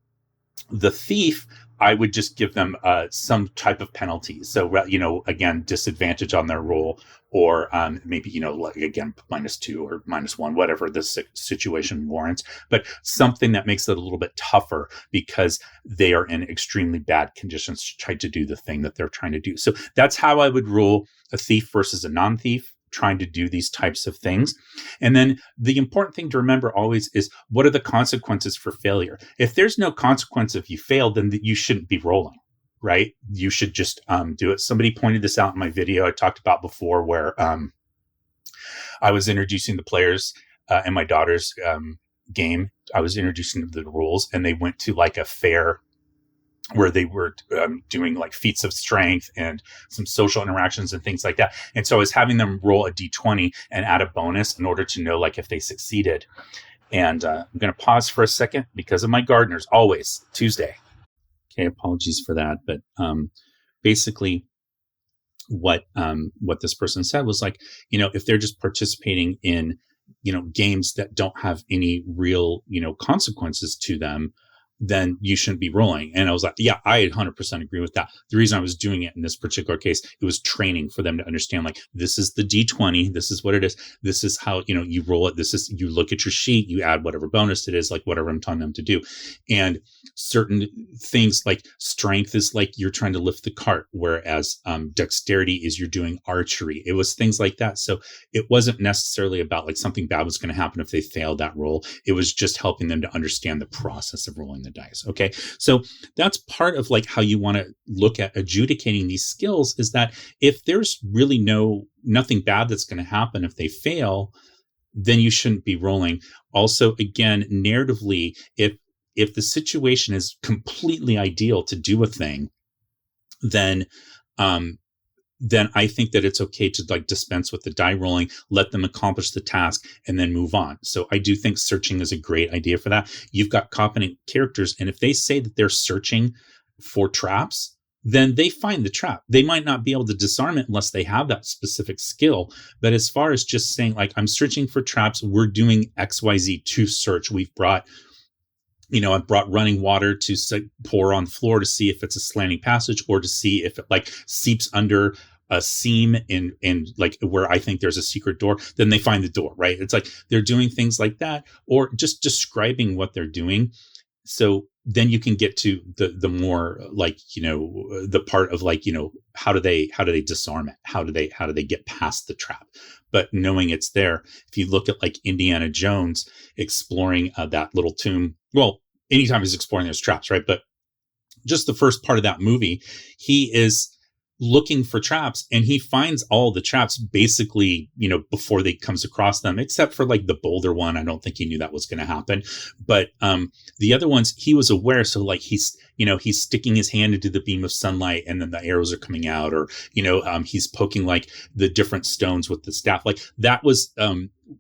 the thief, I would just give them some type of penalty. So, again, disadvantage on their roll, or maybe, again, -2 or -1, whatever the situation warrants, but something that makes it a little bit tougher because they are in extremely bad conditions to try to do the thing that they're trying to do. So that's how I would rule a thief versus a non-thief trying to do these types of things. And then the important thing to remember always is, what are the consequences for failure? If there's no consequence if you fail, then you shouldn't be rolling, right? You should just do it. Somebody pointed this out in my video I talked about before, where I was introducing the players in my daughter's game. I was introducing the rules, and they went to like a fair where they were doing like feats of strength and some social interactions and things like that. And so I was having them roll a d20 and add a bonus in order to know like if they succeeded. And I'm going to pause for a second because of my gardeners, always Tuesday. Okay, apologies for that. But basically what this person said was like, if they're just participating in, games that don't have any real, consequences to them, then you shouldn't be rolling. And I was like, yeah, I 100% agree with that. The reason I was doing it in this particular case, it was training for them to understand, like, this is the D20. This is what it is. This is how, you roll it. This is, you look at your sheet, you add whatever bonus it is, like whatever I'm telling them to do. And certain things like strength is like you're trying to lift the cart, whereas dexterity is you're doing archery. It was things like that. So it wasn't necessarily about like something bad was going to happen if they failed that roll. It was just helping them to understand the process of rolling the dice. Okay. So that's part of like how you want to look at adjudicating these skills, is that if there's really nothing bad that's going to happen if they fail, then you shouldn't be rolling. Also, again, narratively, if the situation is completely ideal to do a thing, then I think that it's okay to like dispense with the die rolling, let them accomplish the task, and then move on. So I do think searching is a great idea for that. You've got competent characters, and if they say that they're searching for traps, then they find the trap. They might not be able to disarm it unless they have that specific skill. But as far as just saying like, I'm searching for traps, we're doing XYZ to search. We've brought, I've brought running water to pour on the floor to see if it's a slanting passage, or to see if it like seeps under a seam in like where I think there's a secret door. Then they find the door, right? It's like they're doing things like that, or just describing what they're doing. So then you can get to the more like, the part of like, how do they disarm it? How do they get past the trap? But knowing it's there, if you look at like Indiana Jones exploring that little tomb, well, anytime he's exploring those traps, right? But just the first part of that movie, he is looking for traps, and he finds all the traps basically, before they comes across them, except for like the boulder one. I don't think he knew that was going to happen, but the other ones he was aware. So like he's sticking his hand into the beam of sunlight, and then the arrows are coming out, or he's poking like the different stones with the staff. Like that was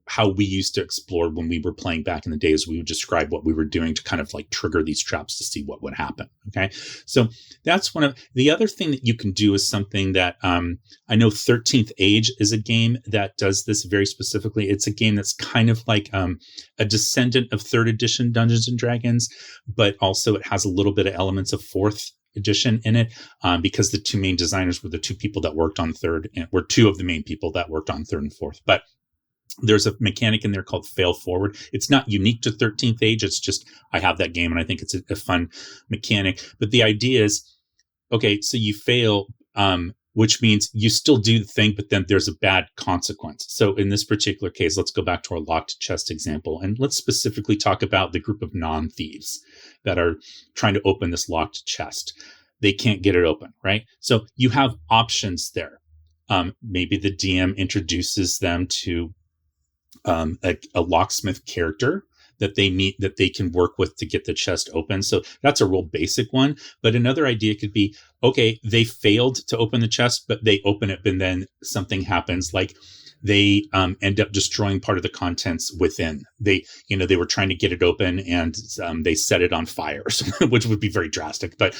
how we used to explore when we were playing back in the days. We would describe what we were doing to kind of like trigger these traps to see what would happen. Okay. So that's one of the other thing that you can do is something that I know 13th Age is a game that does this very specifically. It's a game that's kind of like a descendant of 3rd edition Dungeons and Dragons, but also it has a little bit of elements of 4th edition in it, because the two main designers were the two people that worked on third, and were two of the main people that worked on third and fourth. But there's a mechanic in there called fail forward. It's not unique to 13th Age. It's just, I have that game and I think it's a fun mechanic. But the idea is, okay, so you fail, which means you still do the thing, but then there's a bad consequence. So in this particular case, let's go back to our locked chest example, and let's specifically talk about the group of non-thieves that are trying to open this locked chest. They can't get it open, right? So you have options there. Maybe the DM introduces them to a locksmith character that they meet, that they can work with to get the chest open. So that's a real basic one. But another idea could be, okay, they failed to open the chest, but they open it, and then something happens, like they end up destroying part of the contents within. They were trying to get it open, and they set it on fire, which would be very drastic. But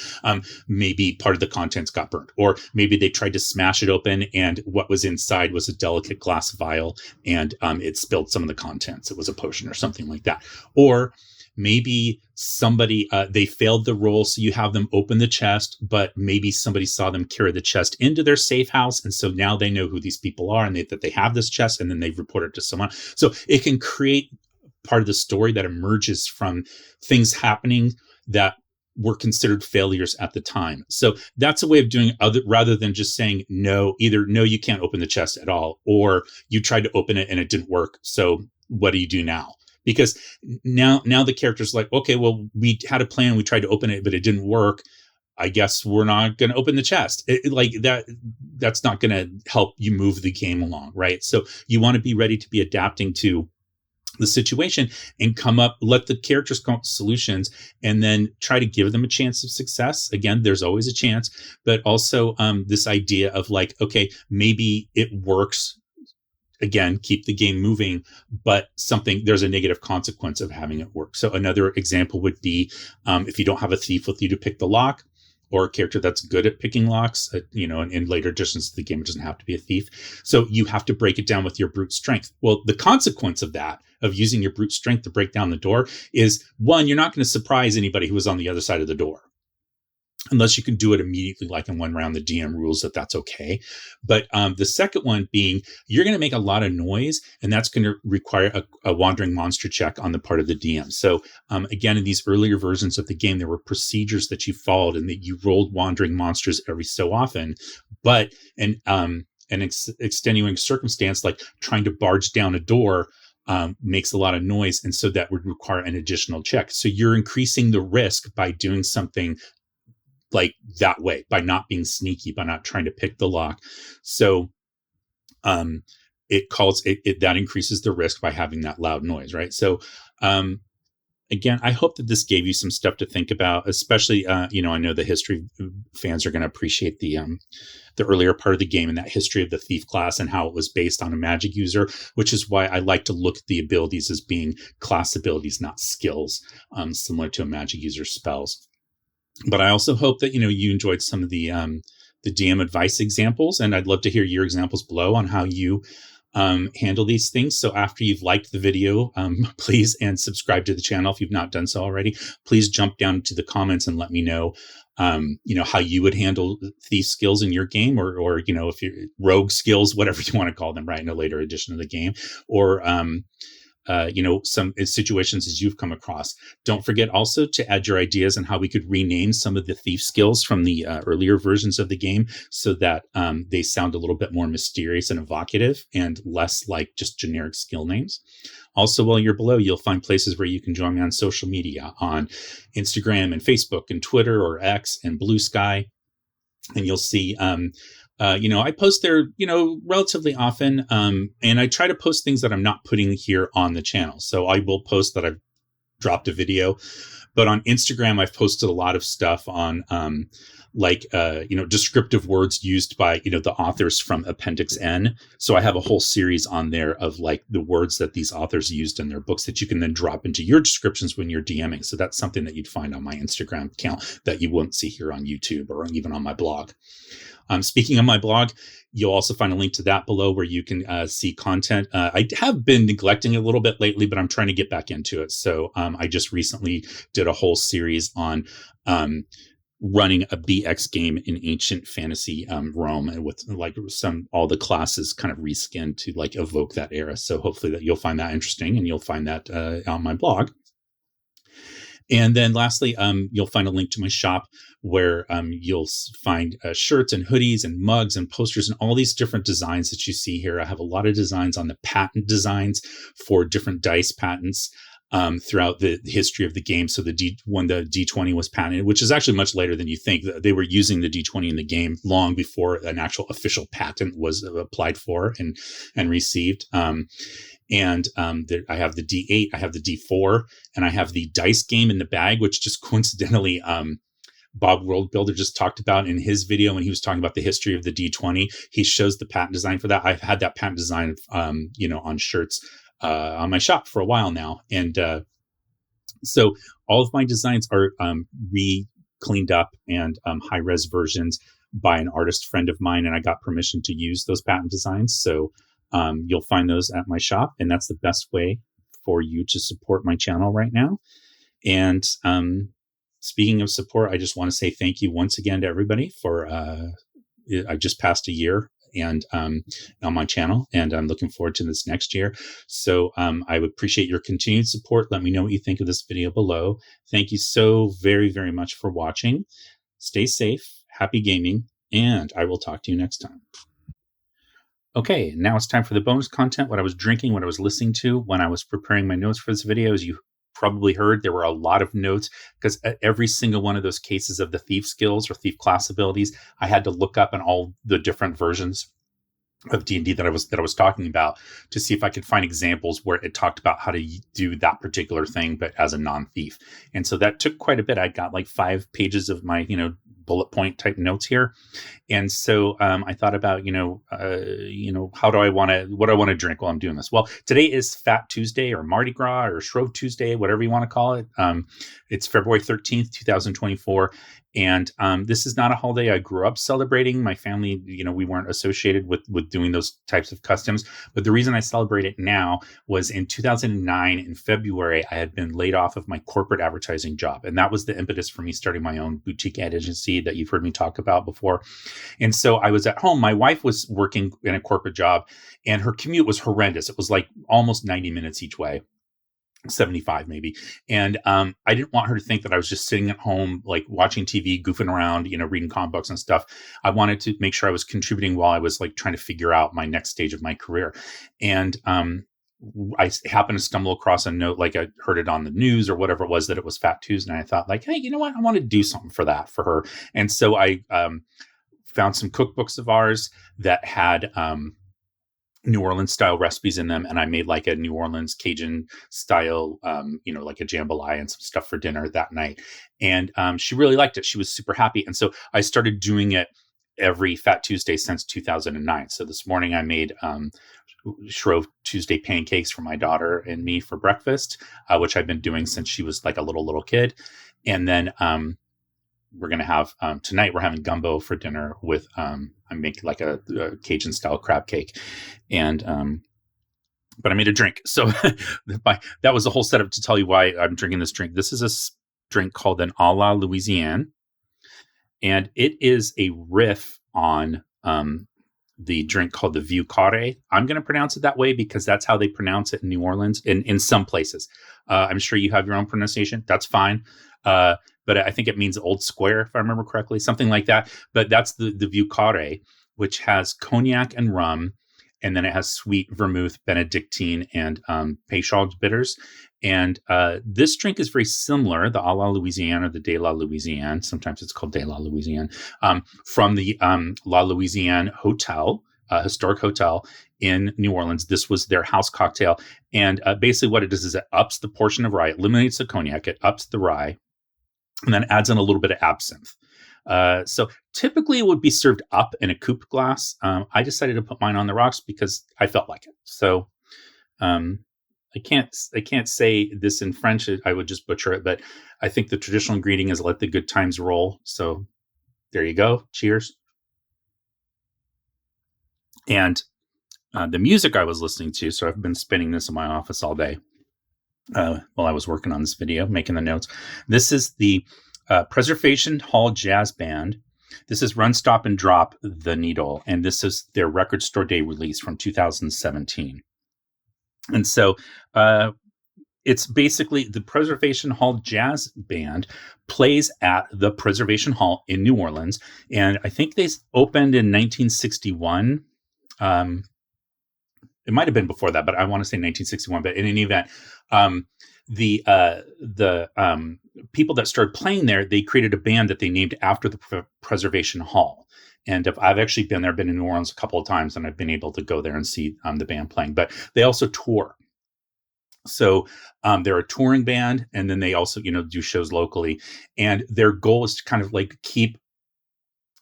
maybe part of the contents got burnt, or maybe they tried to smash it open, and what was inside was a delicate glass vial, and it spilled some of the contents. It was a potion or something like that. Or maybe somebody, they failed the roll, so you have them open the chest, but maybe somebody saw them carry the chest into their safe house, and so now they know who these people are, and that they have this chest, and then they report it to someone. So it can create part of the story that emerges from things happening that were considered failures at the time. So that's a way of doing it, rather than just saying no, either no, you can't open the chest at all, or you tried to open it and it didn't work, so what do you do now? Because now the character's like, okay, well, we had a plan. We tried to open it, but it didn't work. I guess we're not going to open the chest. Like that. That's not going to help you move the game along, right? So you want to be ready to be adapting to the situation and let the characters come up with solutions, and then try to give them a chance of success. Again, there's always a chance, but also this idea of like, okay, maybe it works. Again, keep the game moving, but there's a negative consequence of having it work. So another example would be if you don't have a thief with you to pick the lock, or a character that's good at picking locks, in later editions of the game, it doesn't have to be a thief. So you have to break it down with your brute strength. Well, the consequence of that, of using your brute strength to break down the door, is one, you're not going to surprise anybody who was on the other side of the door. Unless you can do it immediately, like in one round, the DM rules that's okay. But the second one being, you're going to make a lot of noise, and that's going to require a wandering monster check on the part of the DM. So again, in these earlier versions of the game, there were procedures that you followed, and that you rolled wandering monsters every so often. But an extenuating circumstance, like trying to barge down a door, makes a lot of noise, and so that would require an additional check. So you're increasing the risk by doing something like that way, by not being sneaky, by not trying to pick the lock. So that increases the risk by having that loud noise, right? So again, I hope that this gave you some stuff to think about, especially I know the history fans are going to appreciate the earlier part of the game and that history of the thief class and how it was based on a magic user, which is why I like to look at the abilities as being class abilities, not skills, similar to a magic user spells. But I also hope that, you enjoyed some of the DM advice examples, and I'd love to hear your examples below on how you handle these things. So after you've liked the video, please, and subscribe to the channel if you've not done so already, please jump down to the comments and let me know, how you would handle thief skills in your game, or if you're rogue skills, whatever you want to call them, right, in a later edition of the game, or some situations as you've come across. Don't forget also to add your ideas on how we could rename some of the thief skills from the earlier versions of the game, so that they sound a little bit more mysterious and evocative and less like just generic skill names. Also, while you're below, you'll find places where you can join me on social media, on Instagram and Facebook and Twitter or X and Blue Sky. And you'll see I post there, relatively often, and I try to post things that I'm not putting here on the channel. So I will post that I've dropped a video, but on Instagram, I've posted a lot of stuff on, descriptive words used by, the authors from Appendix N. So I have a whole series on there of like the words that these authors used in their books that you can then drop into your descriptions when you're DMing. So that's something that you'd find on my Instagram account that you won't see here on YouTube or even on my blog. Speaking of my blog, you'll also find a link to that below where you can see content. I have been neglecting it a little bit lately, but I'm trying to get back into it. So I just recently did a whole series on running a BX game in ancient fantasy Rome, and with like all the classes kind of reskinned to like evoke that era. So hopefully that you'll find that interesting, and you'll find that on my blog. And then lastly, you'll find a link to my shop where you'll find shirts and hoodies and mugs and posters and all these different designs that you see here. I have a lot of designs on the patent designs for different dice patents throughout the history of the game. So when the D20 was patented, which is actually much later than you think, they were using the D20 in the game long before an actual official patent was applied for and received. I have the D8, I have the D4, and I have the dice game in the bag, which just coincidentally, Bob World Builder just talked about in his video when he was talking about the history of the D20. He shows the patent design for that. I've had that patent design, on shirts on my shop for a while now. And so all of my designs are cleaned up and high-res versions by an artist friend of mine, and I got permission to use those patent designs. So you'll find those at my shop, and that's the best way for you to support my channel right now. And speaking of support, I just want to say thank you once again to everybody for I just passed a year and on my channel, and I'm looking forward to this next year. So I would appreciate your continued support. Let me know what you think of this video below. Thank you so very, very much for watching. Stay safe, happy gaming, and I will talk to you next time. Okay, now it's time for the bonus content, what I was drinking, what I was listening to when I was preparing my notes for this video. As you probably heard, there were a lot of notes because every single one of those cases of the thief skills or thief class abilities, I had to look up in all the different versions of D&D that I was talking about to see if I could find examples where it talked about how to do that particular thing, but as a non-thief. And so that took quite a bit. I got like 5 pages of my, bullet point type notes here. And so I thought about, what do I want to drink while I'm doing this? Well, today is Fat Tuesday or Mardi Gras or Shrove Tuesday, whatever you want to call it. It's February 13th, 2024. And this is not a holiday I grew up celebrating. My family, we weren't associated with doing those types of customs. But the reason I celebrate it now was in 2009, in February, I had been laid off of my corporate advertising job. And that was the impetus for me starting my own boutique ad agency that you've heard me talk about before. And so I was at home. My wife was working in a corporate job, and her commute was horrendous. It was like almost 90 minutes each way. 75 maybe. And I didn't want her to think that I was just sitting at home, like watching TV, goofing around, reading comic books and stuff. I wanted to make sure I was contributing while I was like trying to figure out my next stage of my career. And I happened to stumble across a note, like I heard it on the news or whatever it was, that it was Fat Tuesday. And I thought like, hey, you know what? I want to do something for her. And so I found some cookbooks of ours that had New Orleans style recipes in them. And I made like a New Orleans Cajun style, like a jambalaya and some stuff for dinner that night. And she really liked it. She was super happy. And so I started doing it every Fat Tuesday since 2009. So this morning I made Shrove Tuesday pancakes for my daughter and me for breakfast, which I've been doing since she was like a little kid. And then we're going to have tonight, we're having gumbo for dinner with I make like a Cajun style crab cake. And but I made a drink. So that was the whole setup to tell you why I'm drinking this drink. This is a drink called an a la Louisiane. And it is a riff on the drink called the Vieux Carré. I'm going to pronounce it that way because that's how they pronounce it in New Orleans, in some places. I'm sure you have your own pronunciation. That's fine. But I think it means old square, if I remember correctly, something like that. But that's the Vieux Carré, which has cognac and rum, and then it has sweet vermouth, Benedictine, and Peychaud bitters. And this drink is very similar, the a la Louisiane or the de la Louisiane. Sometimes it's called de la Louisiane, from the La Louisiane Hotel, historic hotel in New Orleans. This was their house cocktail. And basically what it does is it ups the portion of rye, it eliminates the cognac, it ups the rye, and then adds in a little bit of absinthe. So typically it would be served up in a coupe glass. I decided to put mine on the rocks because I felt like it. So I can't say this in French. I would just butcher it, but I think the traditional ingredient is let the good times roll. So there you go. Cheers. And the music I was listening to, so I've been spinning this in my office all day while I was working on this video, making the notes. This is the Preservation Hall Jazz Band. This is Run, Stop, and Drop the Needle, and this is their Record Store Day release from 2017. And so it's basically the Preservation Hall Jazz Band plays at the Preservation Hall in New Orleans, and I think they opened in 1961. It might have been before that, but I want to say 1961. But in any event, the people that started playing there, they created a band that they named after the Preservation Hall. And I've actually been there, been in New Orleans a couple of times, and I've been able to go there and see the band playing. But they also tour. So they're a touring band, and then they also, do shows locally. And their goal is to kind of like keep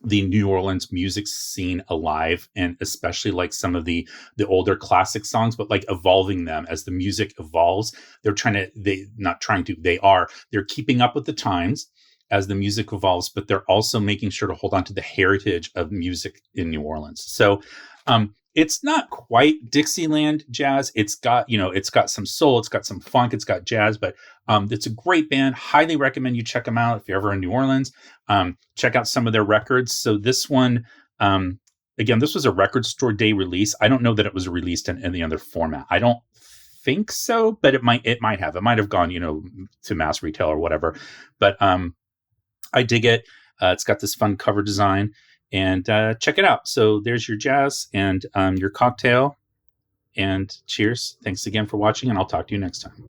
the New Orleans music scene alive, and especially like some of the older classic songs, but like evolving them as the music evolves. They're keeping up with the times as the music evolves, but they're also making sure to hold on to the heritage of music in New Orleans. So it's not quite Dixieland jazz. It's got some soul, it's got some funk, it's got jazz, but it's a great band. Highly recommend you check them out if you're ever in New Orleans. Check out some of their records. So this one, again, this was a Record Store Day release. I don't know that it was released in any other format. I don't think so, but it might have. It might have gone, to mass retail or whatever. But I dig it. It's got this fun cover design. And check it out. So there's your jazz and your cocktail. And cheers. Thanks again for watching, and I'll talk to you next time.